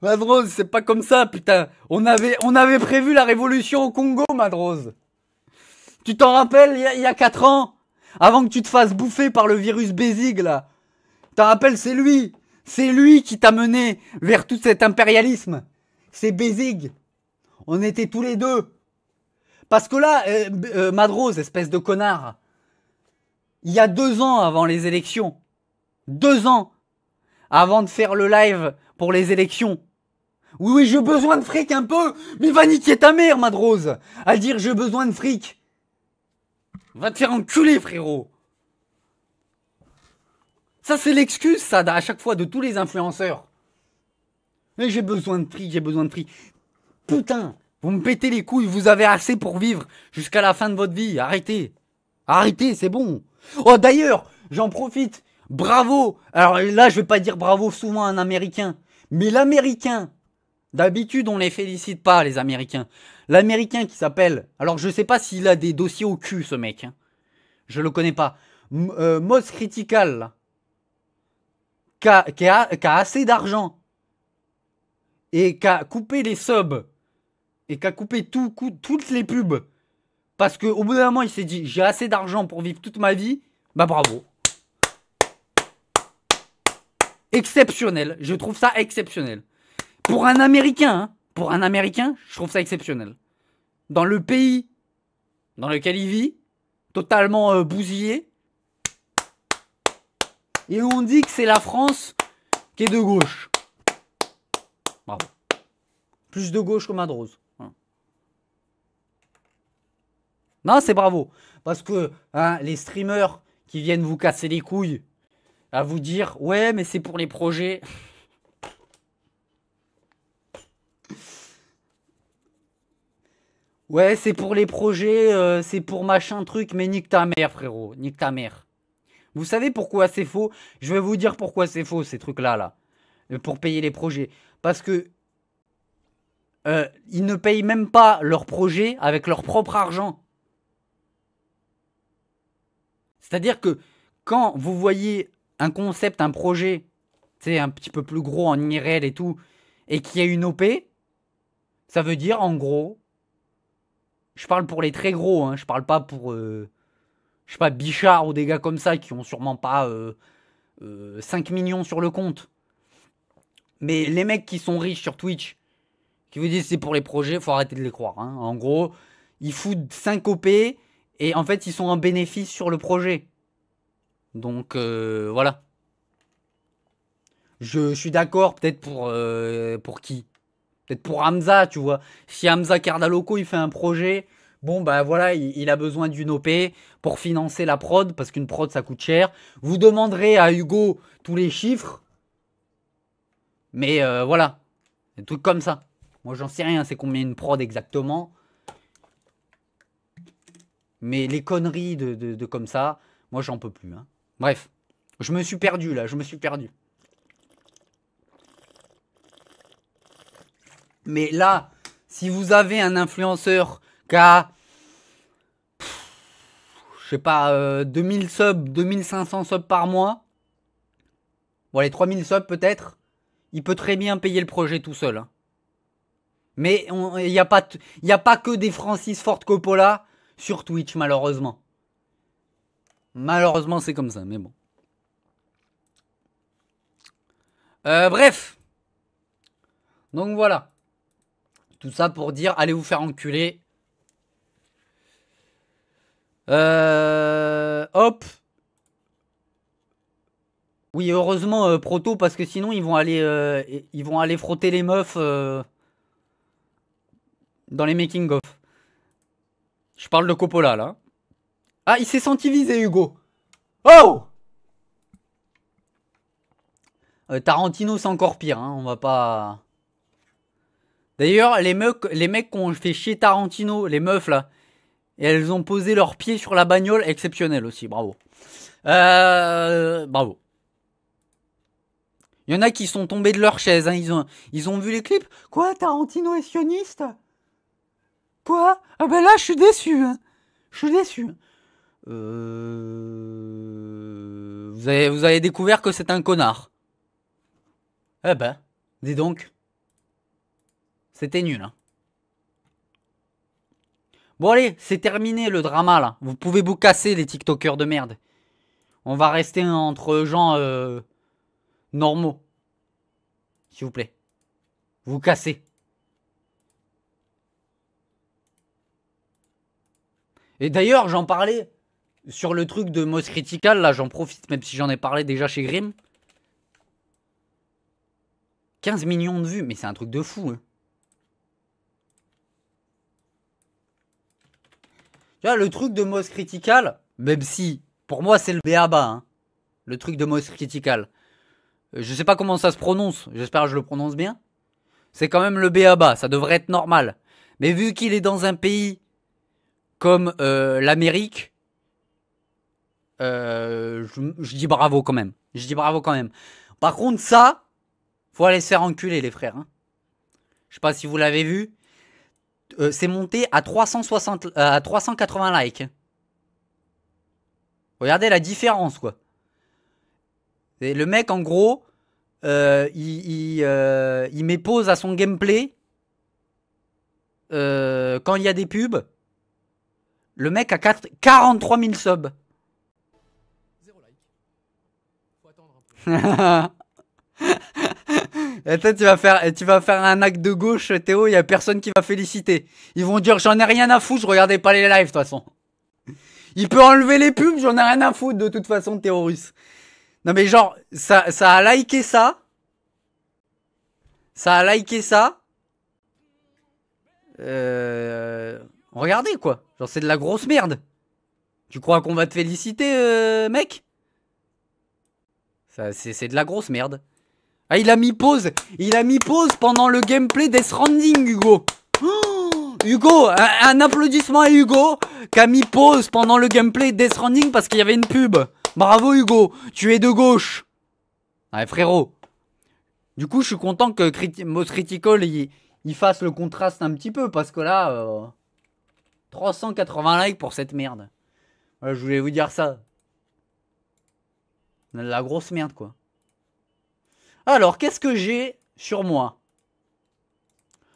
Madrose, c'est pas comme ça, putain. On avait prévu la révolution au Congo, Madrose. Tu t'en rappelles, il y a 4 ans, avant que tu te fasses bouffer par le virus Bézig, là. T'en rappelles, c'est lui. C'est lui qui t'a mené vers tout cet impérialisme. C'est Bézig. On était tous les deux. Parce que là, Madrose, espèce de connard, il y a 2 ans avant les élections, 2 ans avant de faire le live pour les élections. Oui, j'ai besoin de fric un peu, mais va niquer ta mère, Madrose, à dire j'ai besoin de fric. Va te faire enculer, frérot. Ça, c'est l'excuse, ça, à chaque fois, de tous les influenceurs. Mais j'ai besoin de fric. Putain, vous me pétez les couilles, vous avez assez pour vivre jusqu'à la fin de votre vie. Arrêtez. Arrêtez, c'est bon. Oh, d'ailleurs, j'en profite. Bravo. Alors là, je vais pas dire bravo souvent à un Américain. Mais l'Américain, d'habitude, on les félicite pas, les Américains. L'Américain qui s'appelle... Alors, je sais pas s'il a des dossiers au cul, ce mec. Hein. Je le connais pas. Moz Critical, là. Qui a assez d'argent. Et qui a coupé les subs. Et qui a coupé toutes les pubs. Parce qu'au bout d'un moment, il s'est dit, j'ai assez d'argent pour vivre toute ma vie. Bah bravo. Exceptionnel. Je trouve ça exceptionnel. Pour un Américain, je trouve ça exceptionnel. Dans le pays dans lequel il vit, totalement bousillé. Et on dit que c'est la France qui est de gauche. Bravo. Plus de gauche que Madrose. Non, c'est bravo. Parce que hein, les streamers qui viennent vous casser les couilles, à vous dire, ouais, mais c'est pour les projets. Ouais, c'est pour les projets, c'est pour machin truc, mais nique ta mère, frérot. Nique ta mère. Vous savez pourquoi c'est faux? Je vais vous dire pourquoi c'est faux, ces trucs-là, là. Pour payer les projets. Parce que ils ne payent même pas leurs projets avec leur propre argent. C'est-à-dire que quand vous voyez un concept, un projet, tu sais, un petit peu plus gros en IRL et tout, et qu'il y a une OP, ça veut dire, en gros, je parle pour les très gros, hein, je parle pas pour, je sais pas, Bichard ou des gars comme ça qui ont sûrement pas 5 millions sur le compte. Mais les mecs qui sont riches sur Twitch, qui vous disent c'est pour les projets, faut arrêter de les croire. Hein. En gros, ils foutent 5 OP et en fait ils sont en bénéfice sur le projet. Donc voilà. Je suis d'accord peut-être pour qui? Peut-être pour Hamza, tu vois. Si Hamza Cardaloco il fait un projet, bon bah voilà, il a besoin d'une OP pour financer la prod, parce qu'une prod ça coûte cher. Vous demanderez à Hugo tous les chiffres. Mais voilà, des trucs comme ça. Moi j'en sais rien, c'est combien une prod exactement. Mais les conneries de comme ça, moi j'en peux plus. Hein. Bref, je me suis perdu là, je me suis perdu. Mais là, si vous avez un influenceur qui a, je sais pas, 2000 subs, 2500 subs par mois, bon les 3000 subs peut-être, il peut très bien payer le projet tout seul. Hein. Mais il n'y a pas que des Francis Ford Coppola sur Twitch, malheureusement. Malheureusement, c'est comme ça, mais bon. Bref. Donc voilà. Tout ça pour dire, allez vous faire enculer. Hop. Oui, heureusement, Proto, parce que sinon, ils vont aller frotter les meufs dans les making-of. Je parle de Coppola, là. Ah, il s'est senti visé, Hugo. Oh! Tarantino, c'est encore pire, hein, on va pas... D'ailleurs, les mecs qui ont fait chier Tarantino, les meufs là, et elles ont posé leurs pieds sur la bagnole, exceptionnel aussi, bravo. Bravo. Il y en a qui sont tombés de leur chaise, hein, ils ont vu les clips. Quoi, Tarantino est sioniste? Quoi? Ah ben là, je suis déçu. Hein. Je suis déçu. Vous avez découvert que c'est un connard. Eh ben, dis donc. C'était nul. Hein. Bon allez, c'est terminé le drama là. Vous pouvez vous casser les TikTokers de merde. On va rester entre gens normaux. S'il vous plaît. Vous cassez. Et d'ailleurs, j'en parlais sur le truc de Most Critical, là, j'en profite, même si j'en ai parlé déjà chez Grimm. 15 millions de vues, mais c'est un truc de fou. Hein. Tu vois, le truc de Most Critical, même si, pour moi, c'est le b.a.-ba, hein, le truc de Most Critical. Je sais pas comment ça se prononce, j'espère que je le prononce bien. C'est quand même le b.a.-ba, ça devrait être normal. Mais vu qu'il est dans un pays comme l'Amérique, je dis bravo quand même. Je dis bravo quand même. Par contre, ça, faut aller se faire enculer, les frères. Hein. Je sais pas si vous l'avez vu. C'est monté à 380 likes. Regardez la différence, quoi. Et le mec, en gros, il met pause à son gameplay quand il y a des pubs. Le mec a 43 000 subs. 0 like. Faut attendre un peu. Et toi, tu vas faire un acte de gauche, Théo, il y a personne qui va féliciter. Ils vont dire j'en ai rien à foutre, je regardais pas les lives de toute façon. Il peut enlever les pubs, j'en ai rien à foutre de toute façon, Théo Russe. Non mais genre, ça a liké ça. Ça a liké ça. Regardez quoi. Genre c'est de la grosse merde. Tu crois qu'on va te féliciter, mec? Ça, c'est de la grosse merde. Ah, il a mis pause. Il a mis pause pendant le gameplay Death Stranding, Hugo. Oh, Hugo, un applaudissement à Hugo qui a mis pause pendant le gameplay Death Stranding parce qu'il y avait une pub. Bravo Hugo, tu es de gauche. Ouais, frérot. Du coup, je suis content que Most Critical il fasse le contraste un petit peu parce que là, 380 likes pour cette merde. Ouais, je voulais vous dire ça. La grosse merde, quoi. Alors, qu'est-ce que j'ai sur moi?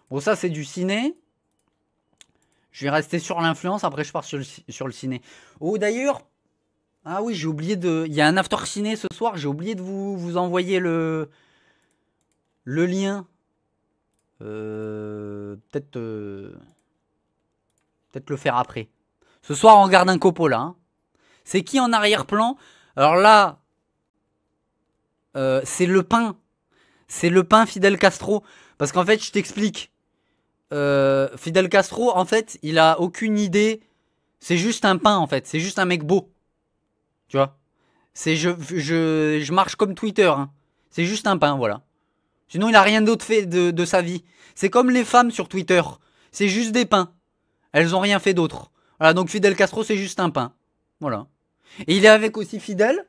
Bon, ça, c'est du ciné. Je vais rester sur l'influence, après je pars sur le ciné. Oh, d'ailleurs... Ah oui, j'ai oublié de... Il y a un after ciné ce soir, j'ai oublié de vous envoyer le lien. Peut-être le faire après. Ce soir, on regarde un Coppola. Hein. C'est qui en arrière-plan? Alors là... c'est le pain. C'est le pain Fidel Castro. Parce qu'en fait, je t'explique. Fidel Castro, en fait, il a aucune idée. C'est juste un pain, en fait. C'est juste un mec beau. Tu vois? C'est je marche comme Twitter. Hein. C'est juste un pain, voilà. Sinon, il a rien d'autre fait de sa vie. C'est comme les femmes sur Twitter. C'est juste des pains. Elles ont rien fait d'autre. Voilà, donc Fidel Castro, c'est juste un pain. Voilà. Et il est avec aussi Fidel,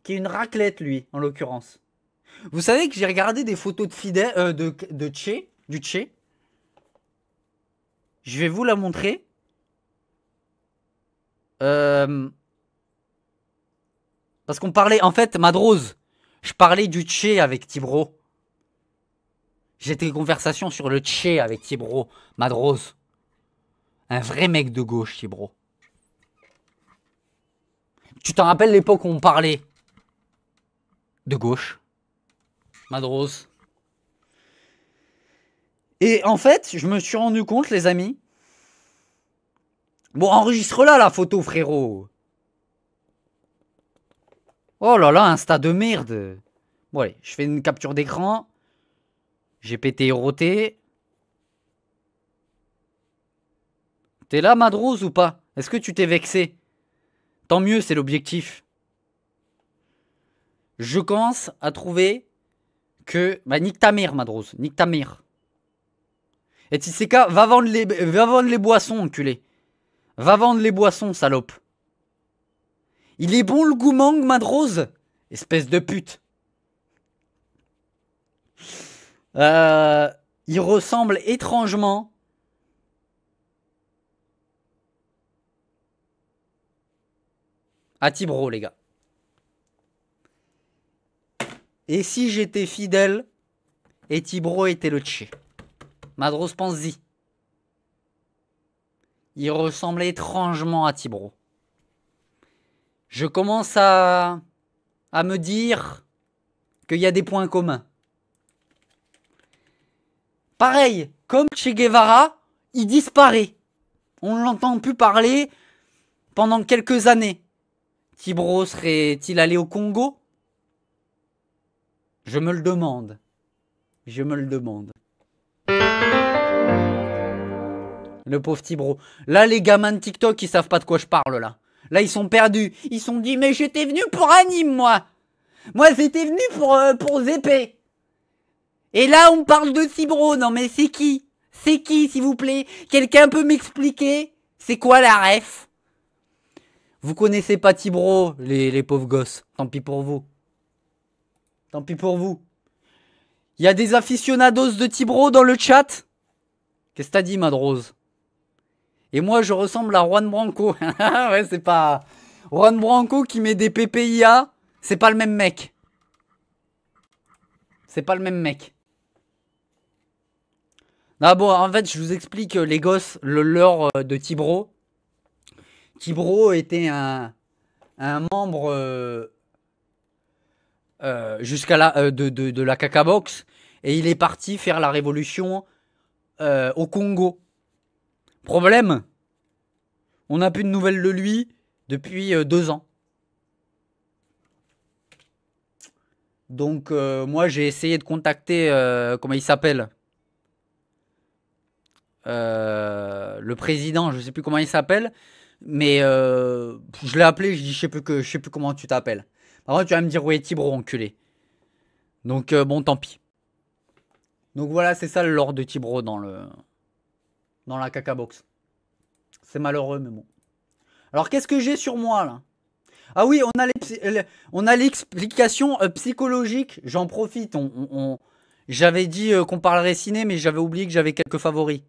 qui est une raclette, lui, en l'occurrence. Vous savez que j'ai regardé des photos de Fidel, du Che. Je vais vous la montrer. Parce qu'on parlait, en fait, Madrose, je parlais du Che avec Tibro. J'étais en conversation sur le Che avec Tibro, Madrose. Un vrai mec de gauche, Tibro. Tu t'en rappelles l'époque où on parlait de gauche, Madrose. Et en fait, je me suis rendu compte, les amis. Bon, enregistre-la, la photo, frérot. Oh là là, Insta de merde. Bon, allez, je fais une capture d'écran. J'ai pété roté. T'es là, Madrose, ou pas? Est-ce que tu t'es vexé? Tant mieux, c'est l'objectif. je commence à trouver que... Bah, nique ta mère, Madrose. Nique ta mère. Et Tsika, va vendre les boissons, enculé. Va vendre les boissons, salope. Il est bon le goumang, Madrose? Espèce de pute. Il ressemble étrangement à Tibro, les gars. Et si j'étais fidèle et Tibro était le tché? Madrose, pense-y. Il ressemble étrangement à Tibro. Je commence à me dire qu'il y a des points communs. Pareil, comme Che Guevara, il disparaît. On ne l'entend plus parler pendant quelques années. Tibro serait-il allé au Congo? Je me le demande. Je me le demande. Le pauvre Tibro. Là, les gamins de TikTok, ils savent pas de quoi je parle, là. Là, ils sont perdus. Ils se sont dit, mais j'étais venu pour Anime, moi. Moi, j'étais venu pour ZP. Et là, on parle de Tibro. Non, mais c'est qui? C'est qui, s'il vous plaît? Quelqu'un peut m'expliquer? C'est quoi la ref? Vous connaissez pas Tibro, les pauvres gosses. Tant pis pour vous. Tant pis pour vous. Il y a des aficionados de Tibro dans le chat? Qu'est-ce que t'as dit, Madrose? Et moi, je ressemble à Juan Branco. Ouais, c'est pas... Juan Branco qui met des PPIA, c'est pas le même mec. C'est pas le même mec. Ah bon, en fait, je vous explique les gosses, le lore de Tibro. Tibro était un membre jusqu'à la de la Cacabox et il est parti faire la révolution au Congo. Problème, on n'a plus de nouvelles de lui depuis 2 ans. Donc moi j'ai essayé de contacter comment il s'appelle, le président, je sais plus comment il s'appelle, mais je l'ai appelé, je dis je sais plus comment tu t'appelles. Par contre tu vas me dire ouais Tibro enculé. Donc bon tant pis. Donc voilà, c'est ça le lore de Tibro dans la Cacabox. C'est malheureux mais bon. Alors qu'est-ce que j'ai sur moi là? Ah oui, on a l'explication psychologique. J'en profite. J'avais dit qu'on parlerait ciné, mais j'avais oublié que j'avais quelques favoris.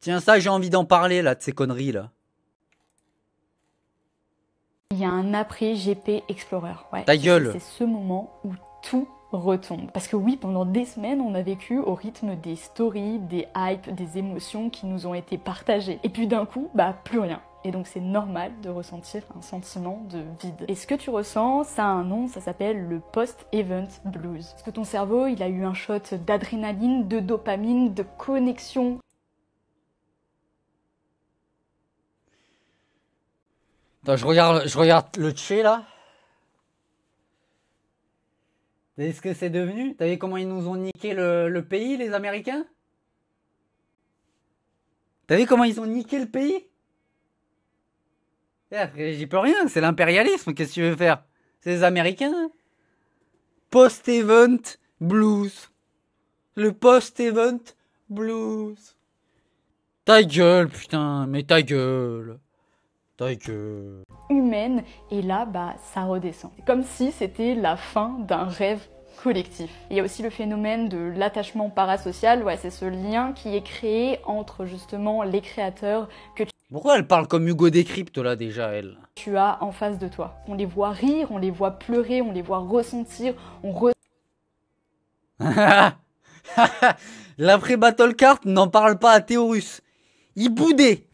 Tiens, ça, j'ai envie d'en parler, là, de ces conneries, là. Il y a un après GP Explorer. Ouais, ta gueule. C'est ce moment où tout retombe. Parce que oui, pendant des semaines, on a vécu au rythme des stories, des hypes, des émotions qui nous ont été partagées. Et puis d'un coup, bah plus rien. Et donc c'est normal de ressentir un sentiment de vide. Et ce que tu ressens, ça a un nom, ça s'appelle le post-event blues. Parce que ton cerveau, il a eu un shot d'adrénaline, de dopamine, de connexion. Attends, je regarde le Tché là. Vous savez ce que c'est devenu? T'as vu comment ils nous ont niqué le pays, les Américains? T'as vu comment ils ont niqué le pays? J'y peux rien, c'est l'impérialisme, qu'est-ce que tu veux faire? C'est les Américains. Post-event blues. Le post-event blues. Ta gueule, putain, mais ta gueule. Ta gueule. Humaine, et là, bah, ça redescend. C'est comme si c'était la fin d'un rêve collectif. Il y a aussi le phénomène de l'attachement parasocial, ouais, c'est ce lien qui est créé entre justement les créateurs que Pourquoi elle parle comme Hugo Décrypte là déjà, elle? Tu as en face de toi. On les voit rire, on les voit pleurer, on les voit ressentir, L'après-battle card n'en parle pas à Théorus. Il boudait.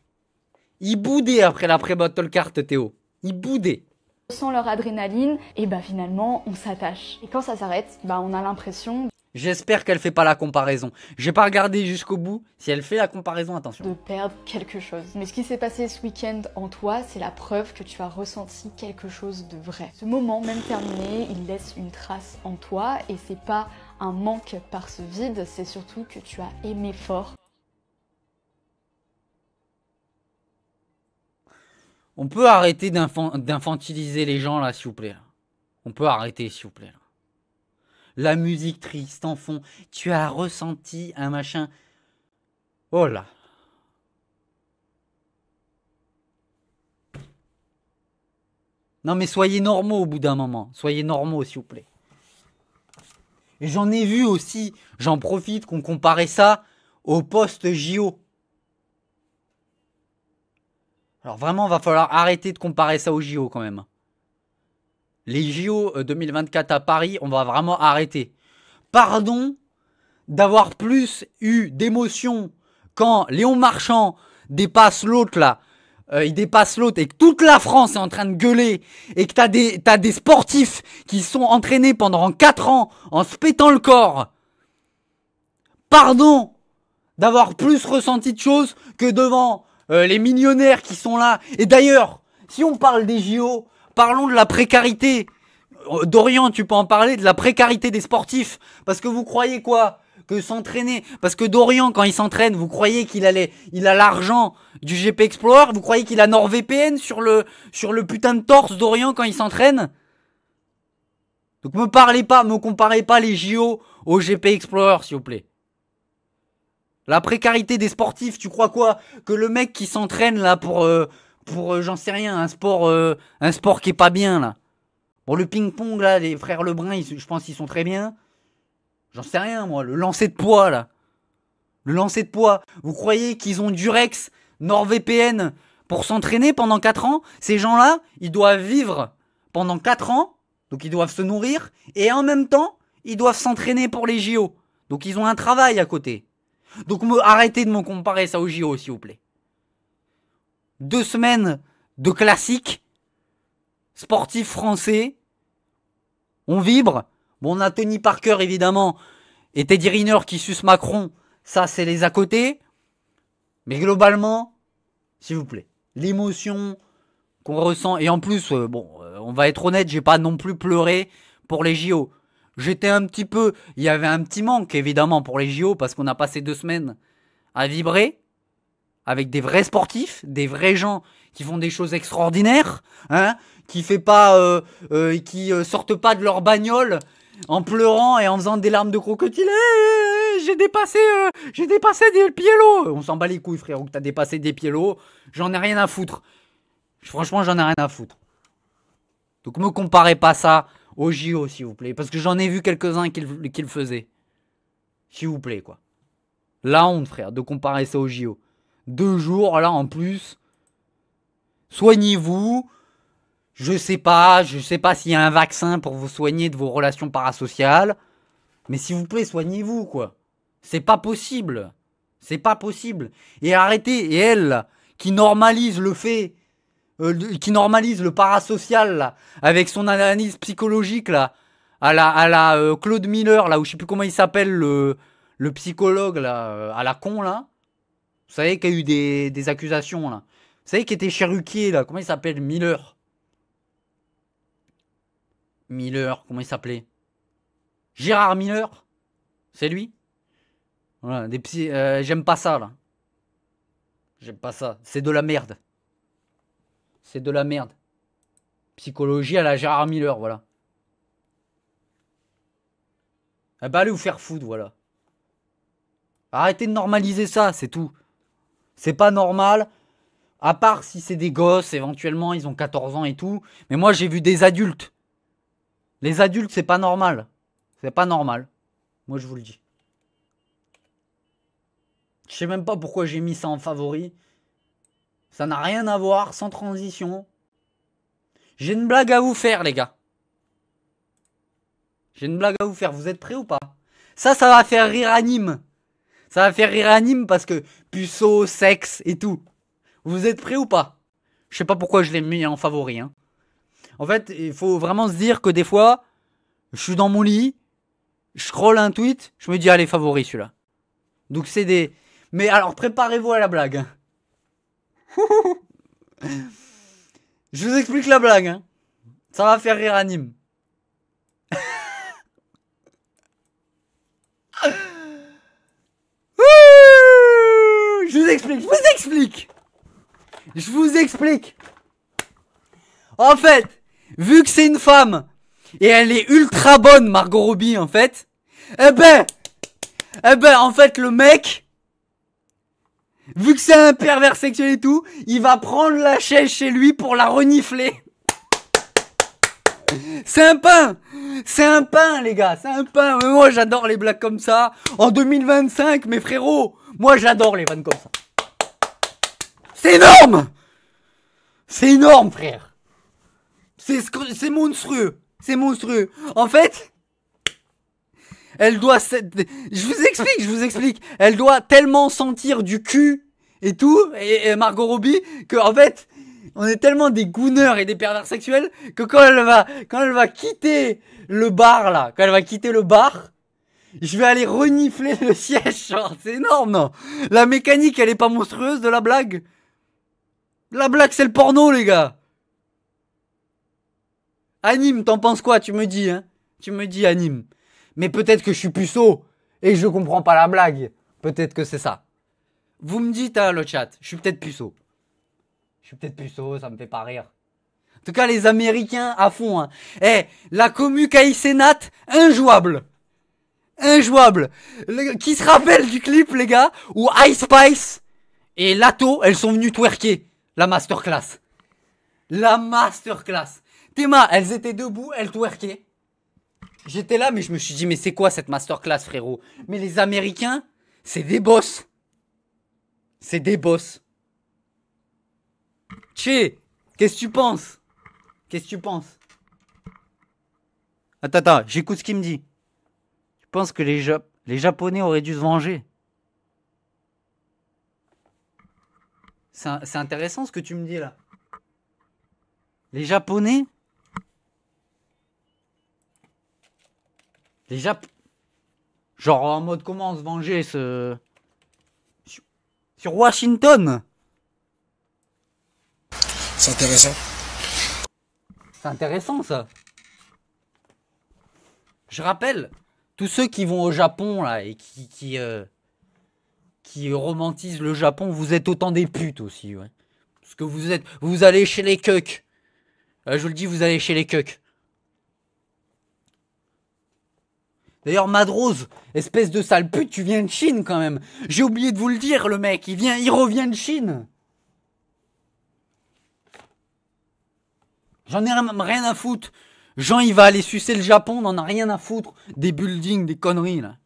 Il boudait après l'après-battle card, Théo. Il boudait. ressent leur adrénaline, et bah finalement on s'attache. Et quand ça s'arrête, bah on a l'impression J'espère qu'elle fait pas la comparaison. J'ai pas regardé jusqu'au bout. Si elle fait la comparaison, attention. de perdre quelque chose. Mais ce qui s'est passé ce week-end en toi, c'est la preuve que tu as ressenti quelque chose de vrai. Ce moment, même terminé, il laisse une trace en toi, et c'est pas un manque par ce vide, c'est surtout que tu as aimé fort. On peut arrêter d'infantiliser les gens là, s'il vous plaît. Là. On peut arrêter, s'il vous plaît. Là. La musique triste en fond. Tu as ressenti un machin. Oh là. Non mais soyez normaux au bout d'un moment. Soyez normaux, s'il vous plaît. Et j'en ai vu aussi, j'en profite qu'on comparait ça au poste JO. Alors vraiment, va falloir arrêter de comparer ça aux JO quand même. Les JO 2024 à Paris, on va vraiment arrêter. Pardon d'avoir plus eu d'émotion quand Léon Marchand dépasse l'autre là. Il dépasse l'autre et que toute la France est en train de gueuler et que t'as des sportifs qui sont entraînés pendant 4 ans en se pétant le corps. Pardon d'avoir plus ressenti de choses que devant les millionnaires qui sont là. Et d'ailleurs, si on parle des JO, parlons de la précarité. Dorian, tu peux en parler de la précarité des sportifs. Parce que vous croyez quoi ? Que s'entraîner. Parce que Dorian, quand il s'entraîne, vous croyez qu'il a l'argent du GP Explorer? Vous croyez qu'il a NordVPN sur le putain de torse Dorian quand il s'entraîne? Donc me comparez pas les JO au GP Explorer, s'il vous plaît. La précarité des sportifs, tu crois quoi? Que le mec qui s'entraîne là pour j'en sais rien, un sport qui est pas bien là. Bon, le ping-pong là, les frères Lebrun, je pense qu'ils sont très bien. J'en sais rien, moi. Le lancer de poids, là. Le lancer de poids. Vous croyez qu'ils ont Durex, NordVPN pour s'entraîner pendant 4 ans? Ces gens-là, ils doivent vivre pendant 4 ans. Donc, ils doivent se nourrir. Et en même temps, ils doivent s'entraîner pour les JO. Donc, ils ont un travail à côté. Donc, arrêtez de me comparer ça aux JO, s'il vous plaît. 2 semaines de classique. Sportif français. On vibre. Bon, on a Tony Parker, évidemment, et Teddy Riner qui suce Macron. Ça, c'est les à côté. Mais globalement, s'il vous plaît, l'émotion qu'on ressent. Et en plus, on va être honnête, j'ai pas non plus pleuré pour les JO. J'étais un petit peu... Il y avait un petit manque, évidemment, pour les JO, parce qu'on a passé 2 semaines à vibrer avec des vrais sportifs, des vrais gens qui font des choses extraordinaires, hein, qui sortent pas de leur bagnole en pleurant et en faisant des larmes de crocodile. J'ai dépassé des pieds-lots. On s'en bat les couilles, frérot, que t'as dépassé des pieds-lots. J'en ai rien à foutre. Franchement, j'en ai rien à foutre. Donc, me comparez pas ça au JO, s'il vous plaît. Parce que j'en ai vu quelques-uns qui le faisaient. S'il vous plaît, quoi. La honte, frère, de comparer ça au JO. 2 jours, là, en plus. Soignez-vous. Je sais pas s'il y a un vaccin pour vous soigner de vos relations parasociales. Mais s'il vous plaît, soignez-vous, quoi. C'est pas possible. C'est pas possible. Et arrêtez. Et elle, là, qui normalise le fait, qui normalise le parasocial, là, avec son analyse psychologique, là, à la Claude Miller, là, ou je sais plus comment il s'appelle, le psychologue, là, à la con, là. Vous savez qu'il y a eu des accusations, là. Vous savez qu'il était Cherokee, là. Comment il s'appelle? Miller, comment il s'appelait? Gérard Miller? C'est lui? Voilà, j'aime pas ça, là. J'aime pas ça. C'est de la merde. C'est de la merde. Psychologie à la Gérard Miller, voilà. Eh ben, allez vous faire foutre, voilà. Arrêtez de normaliser ça, c'est tout. C'est pas normal. À part si c'est des gosses, éventuellement, ils ont 14 ans et tout. Mais moi, j'ai vu des adultes. Les adultes, c'est pas normal. C'est pas normal. Moi, je vous le dis. Je sais même pas pourquoi j'ai mis ça en favori. Ça n'a rien à voir, sans transition. J'ai une blague à vous faire, les gars. J'ai une blague à vous faire. Vous êtes prêts ou pas? Ça va faire rire Anime. Ça va faire rire Anime parce que puceau, sexe et tout. Vous êtes prêts ou pas? Je sais pas pourquoi je l'ai mis en favori, hein. En fait, il faut vraiment se dire que des fois, je suis dans mon lit, je scrolle un tweet, je me dis, allez, favori celui-là. Donc c'est des... Mais alors, préparez-vous à la blague. Hein. Je vous explique la blague. Hein. Ça va faire rire Anime. Je vous explique. En fait, vu que c'est une femme, et elle est ultra bonne, Margot Robbie, en fait, eh ben, en fait, le mec, vu que c'est un pervers sexuel et tout, il va prendre la chaise chez lui pour la renifler. C'est un pain. C'est un pain, les gars. C'est un pain. Mais moi, j'adore les blagues comme ça. En 2025, mes frérots, moi, j'adore les vannes comme ça. C'est énorme. C'est énorme, frère. C'est monstrueux. C'est monstrueux. En fait, elle doit... Je vous explique. Elle doit tellement sentir du cul et tout, et Margot Robbie, que en fait... On est tellement des gooners et des pervers sexuels que quand elle va quitter le bar là, je vais aller renifler le siège, genre, c'est énorme, non? La mécanique, elle est pas monstrueuse de la blague? La blague, c'est le porno, les gars. Anime, t'en penses quoi? Tu me dis, hein? Tu me dis, Anime. Mais peut-être que je suis puceau et je comprends pas la blague. Peut-être que c'est ça. Vous me dites, hein, le chat, je suis peut-être puceau. Je suis peut-être puceau, ça me fait pas rire. En tout cas, les Américains à fond. Hein. La commu Kai Senat, injouable. Injouable. Qui se rappelle du clip, les gars, où Ice Spice et Lato, elles sont venues twerker. La masterclass. La masterclass. Théma, elles étaient debout, elles twerkaient. J'étais là, mais je me suis dit, mais c'est quoi cette masterclass, frérot? Mais les Américains, c'est des boss. C'est des boss. Tché, qu'est-ce que tu penses? Qu'est-ce que tu penses? Attends, j'écoute ce qu'il me dit. Je pense que les Japonais auraient dû se venger. C'est intéressant ce que tu me dis là. Les Japonais? Genre en mode comment se venger sur Washington? C'est intéressant. C'est intéressant ça. Je rappelle, tous ceux qui vont au Japon là et qui romantisent le Japon, vous êtes autant des putes aussi, ouais. Parce que vous allez chez les cucks. Je vous le dis, vous allez chez les cucks. D'ailleurs, Madrose, espèce de sale pute, tu viens de Chine quand même. J'ai oublié de vous le dire, le mec, il revient de Chine. J'en ai rien à foutre. Jean, il va aller sucer le Japon, on en a rien à foutre. Des buildings, des conneries, là.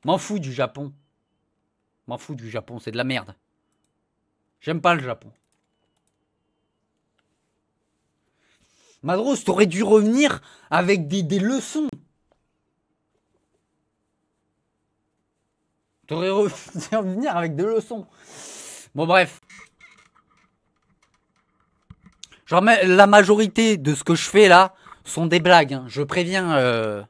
M'en fous du Japon. M'en fous du Japon, c'est de la merde. J'aime pas le Japon. Madrose, t'aurais dû revenir avec des leçons. T'aurais dû revenir avec des leçons. Bon, bref. Genre, la majorité de ce que je fais là sont des blagues. Hein. Je préviens.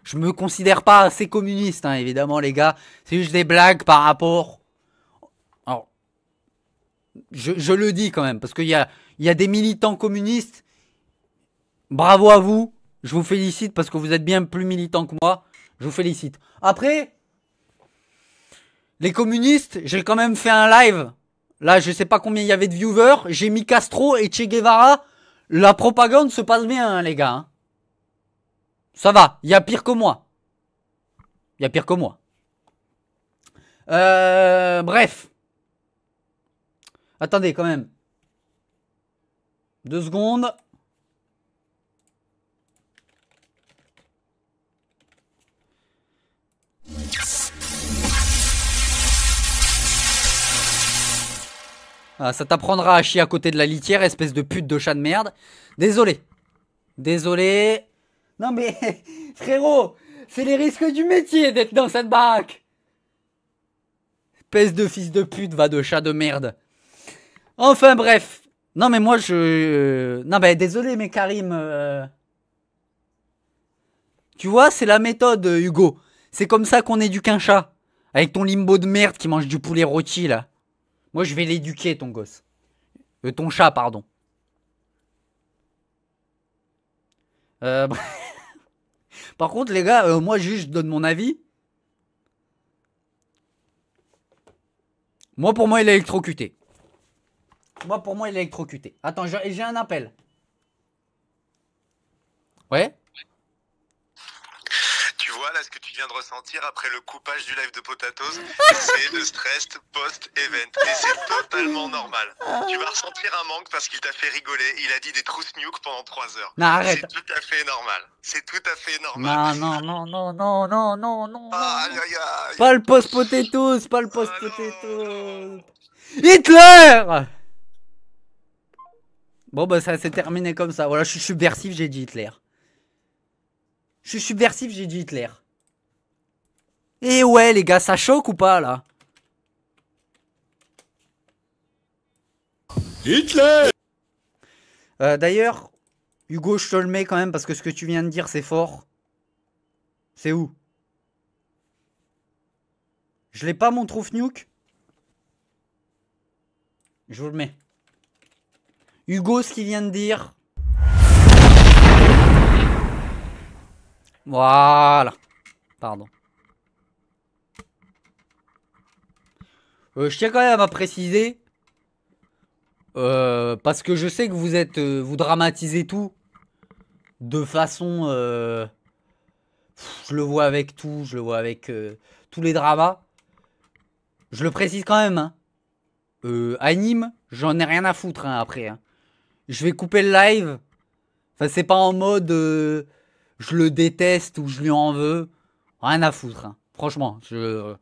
Je me considère pas assez communiste, hein, évidemment, les gars. C'est juste des blagues par rapport. Alors, je le dis quand même, parce qu'il y a des militants communistes. Bravo à vous. Je vous félicite parce que vous êtes bien plus militants que moi. Je vous félicite. Après, les communistes, j'ai quand même fait un live. Là, je sais pas combien il y avait de viewers. J'ai mis Castro et Che Guevara. La propagande se passe bien, hein, les gars. Hein. Ça va. Il y a pire que moi. Il y a pire que moi. Bref. Attendez, quand même. 2 secondes. Ah, ça t'apprendra à chier à côté de la litière, espèce de pute de chat de merde. Désolé. Désolé. Non mais, frérot, c'est les risques du métier d'être dans cette baraque. Espèce de fils de pute, va de chat de merde. Enfin bref. Non mais moi non mais désolé mais Karim. Tu vois, c'est la méthode, Hugo. C'est comme ça qu'on éduque un chat. Avec ton limbo de merde qui mange du poulet rôti là. Moi, je vais l'éduquer, ton gosse. Ton chat, pardon. Par contre, les gars, moi, juste, je donne mon avis. Moi, pour moi, il est électrocuté. Moi, pour moi, il est électrocuté. Attends, j'ai un appel. Ouais. Tu vois là ce que tu viens de ressentir après le coupage du live de Potatoes, c'est le stress post-event et c'est totalement normal. Tu vas ressentir un manque parce qu'il t'a fait rigoler, il a dit des trousses nuke pendant 3 heures. Non, arrête. C'est tout à fait normal. C'est tout à fait normal. Non. Aïe, aïe, aïe. Pas le post-potatoes, pas le post-potatoes. non. Hitler. Bon, bah, ça s'est terminé comme ça. Voilà, je suis subversif, j'ai dit Hitler. Je suis subversif, j'ai dit Hitler. Et ouais, les gars, ça choque ou pas, là? Hitler! D'ailleurs, Hugo, je te le mets quand même parce que ce que tu viens de dire, c'est fort. C'est où? Je l'ai pas, mon Trouf Nuke? Je vous le mets. Hugo, ce qu'il vient de dire. Voilà. Pardon. Je tiens quand même à préciser. Parce que je sais que vous êtes. Vous dramatisez tout. De façon. Je le vois avec tout. Je le vois avec tous les dramas. Je le précise quand même. Hein. Anime, j'en ai rien à foutre hein, après. Hein. Je vais couper le live. Enfin, c'est pas en mode. Je le déteste ou je lui en veux. Rien à foutre. Hein. Franchement, je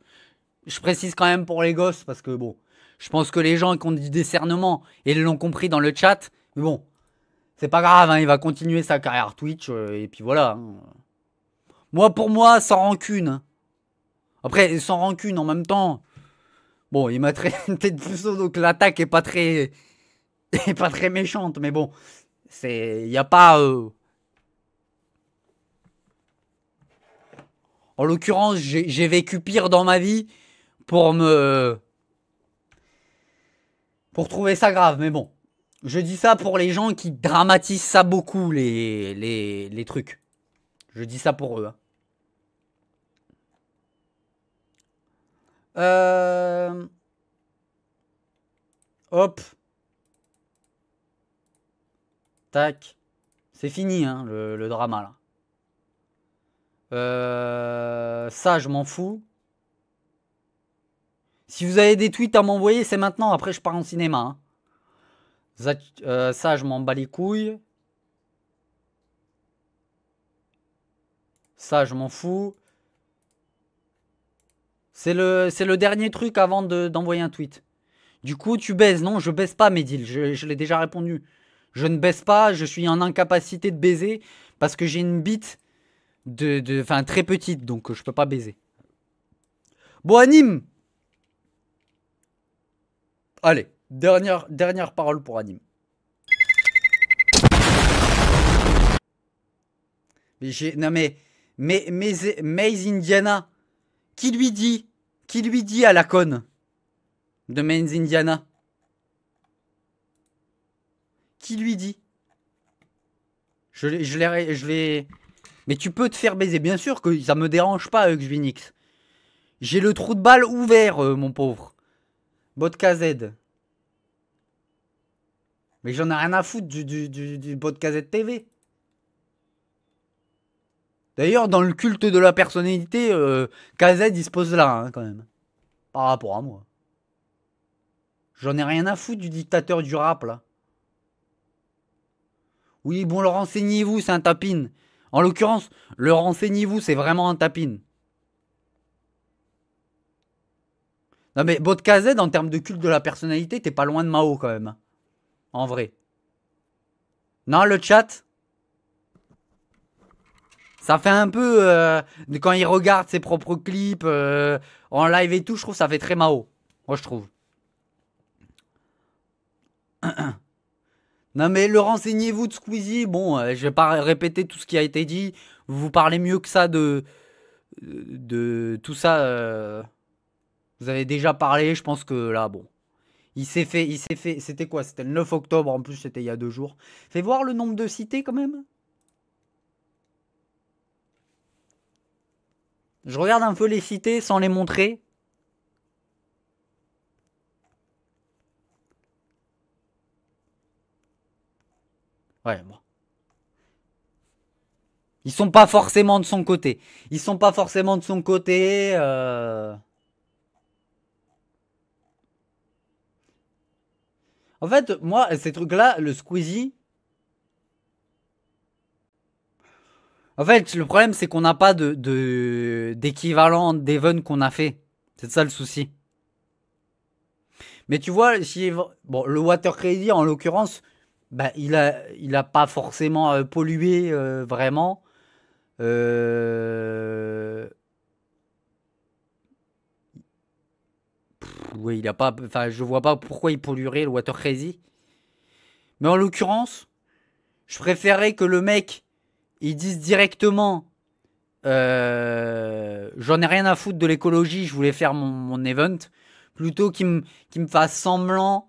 précise quand même pour les gosses parce que bon, je pense que les gens qui ont du discernement et l'ont compris dans le chat, mais bon, c'est pas grave, hein, il va continuer sa carrière Twitch et puis voilà. Hein. Moi, pour moi, sans rancune. Hein. Après, sans rancune en même temps. Bon, il m'a traité de puceau, donc l'attaque est pas très méchante, mais bon, il y a pas. En l'occurrence, j'ai vécu pire dans ma vie pour trouver ça grave. Mais bon, je dis ça pour les gens qui dramatisent ça beaucoup, les trucs. Je dis ça pour eux. Hein. Hop. Tac. C'est fini, hein, le drama, là. Ça, je m'en fous. Si vous avez des tweets à m'envoyer, c'est maintenant. Après, je pars en cinéma. Hein. Ça, je m'en bats les couilles. Ça, je m'en fous. C'est le dernier truc avant d'envoyer un tweet. Du coup, tu baises. Non, je baisse pas, Médil. Je l'ai déjà répondu. Je ne baisse pas. Je suis en incapacité de baiser parce que j'ai une bite enfin très petite, donc je peux pas baiser. Bon, Anime. Allez, dernière parole pour Anime. Non mais Maze Indiana, qui lui dit à la conne de Maze Indiana? Qui lui dit? Je l'ai. Mais tu peux te faire baiser, bien sûr que ça me dérange pas, Xvinix. J'ai le trou de balle ouvert, mon pauvre. Bot KZ. Mais j'en ai rien à foutre du bot KZ TV. D'ailleurs, dans le culte de la personnalité, KZ il se pose là, hein, quand même. Par rapport à moi. J'en ai rien à foutre du dictateur du rap, là. Oui, bon, le renseignez-vous, c'est un tapine. En l'occurrence, le renseignez-vous, c'est vraiment un tapine. Non mais Bot KZ, en termes de culte de la personnalité, t'es pas loin de Mao quand même. En vrai. Non, le chat, ça fait un peu... quand il regarde ses propres clips en live et tout, je trouve que ça fait très Mao. Moi, je trouve. Non mais le renseignez-vous de Squeezie, bon, je vais pas répéter tout ce qui a été dit. Vous parlez mieux que ça de tout ça. Vous avez déjà parlé, je pense que là, bon. Il s'est fait, c'était quoi? C'était le 9 octobre, en plus c'était il y a 2 jours. Fais voir le nombre de cités quand même. Je regarde un peu les cités sans les montrer. Ouais, bon. Ils sont pas forcément de son côté. Ils sont pas forcément de son côté. En fait, moi, ces trucs-là, le Squeezie... En fait, le problème, c'est qu'on n'a pas d'équivalent d'Even qu'on a fait. C'est ça le souci. Mais tu vois, si, bon, le Water Crazy, en l'occurrence, bah, il a pas forcément pollué vraiment. Oui, il a pas... Enfin, je vois pas pourquoi il polluerait le Water Crazy. Mais en l'occurrence, je préférais que le mec, il dise directement j'en ai rien à foutre de l'écologie, je voulais faire mon event, plutôt qu'il me fasse semblant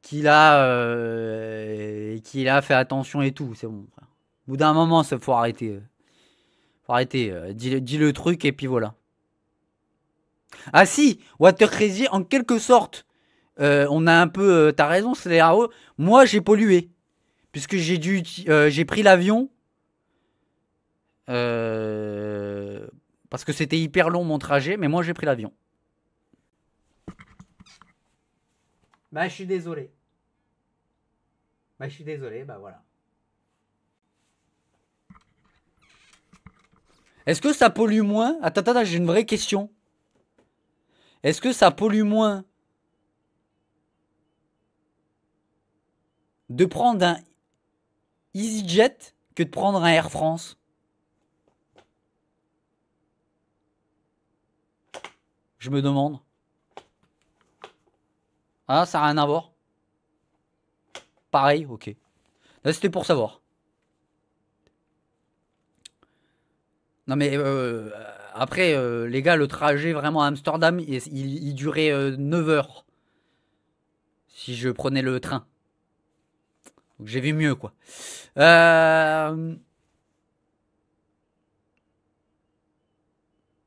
qu'il a fait attention et tout. C'est bon, frère. Au bout d'un moment, ça faut arrêter. Faut arrêter. Dis le truc et puis voilà. Ah si, Water Crazy, en quelque sorte, on a un peu... t'as raison, Sléao. Moi, j'ai pollué. Puisque j'ai pris l'avion. Parce que c'était hyper long mon trajet, mais moi, j'ai pris l'avion. Bah, je suis désolé. Bah, voilà. Est-ce que ça pollue moins? Attends, j'ai une vraie question. Est-ce que ça pollue moins de prendre un EasyJet que de prendre un Air France? Je me demande. Ah, ça n'a rien à voir. Pareil, ok. Là, c'était pour savoir. Non mais après, les gars, le trajet vraiment à Amsterdam, il durait 9 heures. Si je prenais le train. Donc j'ai vu mieux, quoi.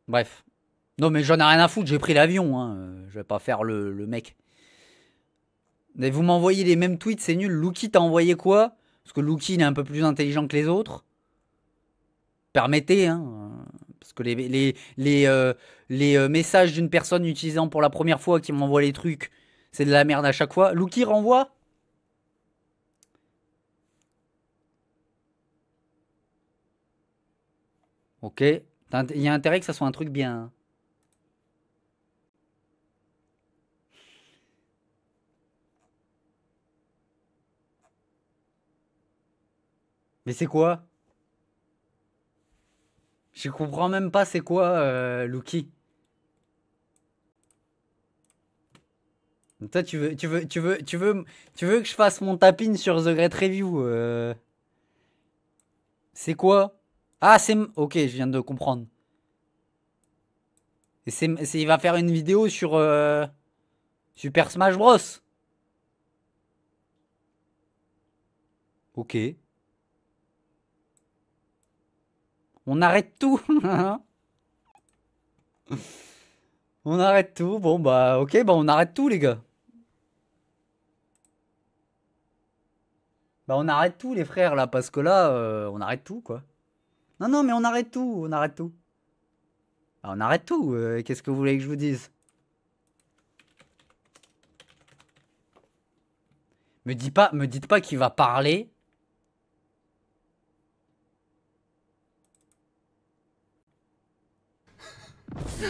Bref. Non mais j'en ai rien à foutre, j'ai pris l'avion. Hein. Je vais pas faire le mec. Mais vous m'envoyez les mêmes tweets, c'est nul. Lucky t'a envoyé quoi? Parce que Lucky, il est un peu plus intelligent que les autres. Permettez, hein. Parce que les messages d'une personne utilisant pour la première fois qui m'envoie les trucs, c'est de la merde à chaque fois. Lucky renvoie. Ok. Il y a intérêt que ça soit un truc bien. Hein. Mais c'est quoi? Je comprends même pas c'est quoi, Lucky. Toi, tu veux que je fasse mon tapin sur The Great Review C'est quoi? Ah, c'est... Ok, je viens de comprendre. Et il va faire une vidéo sur Super Smash Bros. Ok. On arrête tout. On arrête tout. Bon, bah, ok, bah, on arrête tout, les gars. Bah, on arrête tout, les frères, là, parce que là, on arrête tout, quoi. Non, mais on arrête tout, on arrête tout. Bah, on arrête tout. Qu'est-ce que vous voulez que je vous dise? Me dites pas qu'il va parler.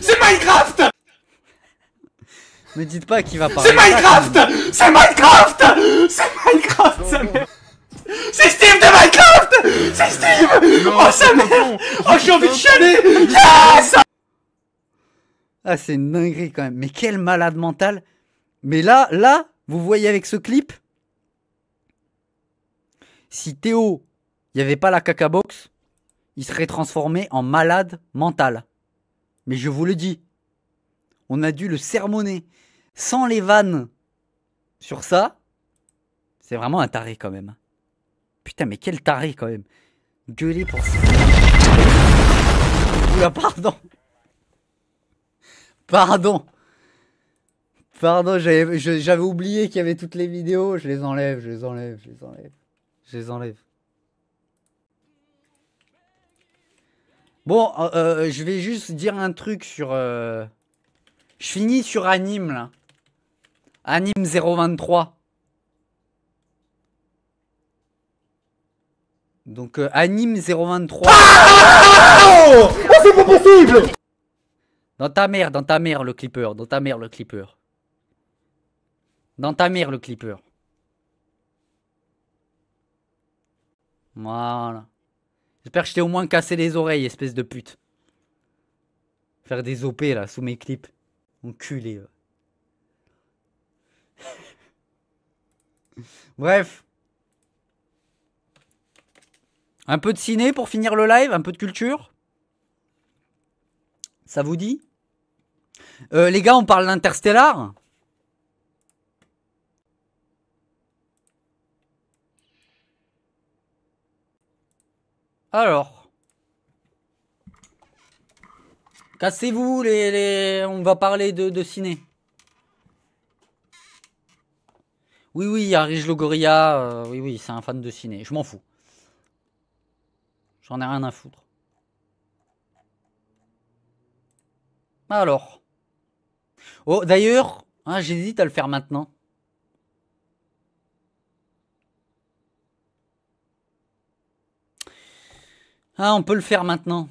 C'est Minecraft! Me dites pas qu'il va parler. C'est Minecraft! C'est Minecraft! C'est Minecraft! C'est Steve de Minecraft! C'est Steve! Oh sa mère! Oh j'ai envie de chialer! Yes! Ah c'est une dinguerie quand même. Mais quel malade mental. Mais là, vous voyez avec ce clip, si Théo, il n'y avait pas la caca box, il serait transformé en malade mental. Mais je vous le dis, on a dû le sermonner sans les vannes sur ça. C'est vraiment un taré quand même. Putain, mais quel taré quand même. Gueuler pour ça. Oula, pardon. Pardon, j'avais oublié qu'il y avait toutes les vidéos. Je les enlève. Je les enlève. Bon, je vais juste dire un truc sur... Je finis sur Anime, là. Anime 023. Donc, Anime 023. Oh, c'est pas possible! Dans ta mère, le clipper. Dans ta mère, le clipper. Dans ta mère, le clipper. Voilà. J'espère que je t'ai au moins cassé les oreilles, espèce de pute. Faire des OP là, sous mes clips. Enculé. Bref. Un peu de ciné pour finir le live, un peu de culture. Ça vous dit? Les gars, on parle d'Interstellar. Alors. Cassez-vous les... On va parler de ciné. Oui, oui, Arish Logoria, oui, oui, c'est un fan de ciné. Je m'en fous. J'en ai rien à foutre. Alors. Oh, d'ailleurs, hein, j'hésite à le faire maintenant. Ah, on peut le faire maintenant.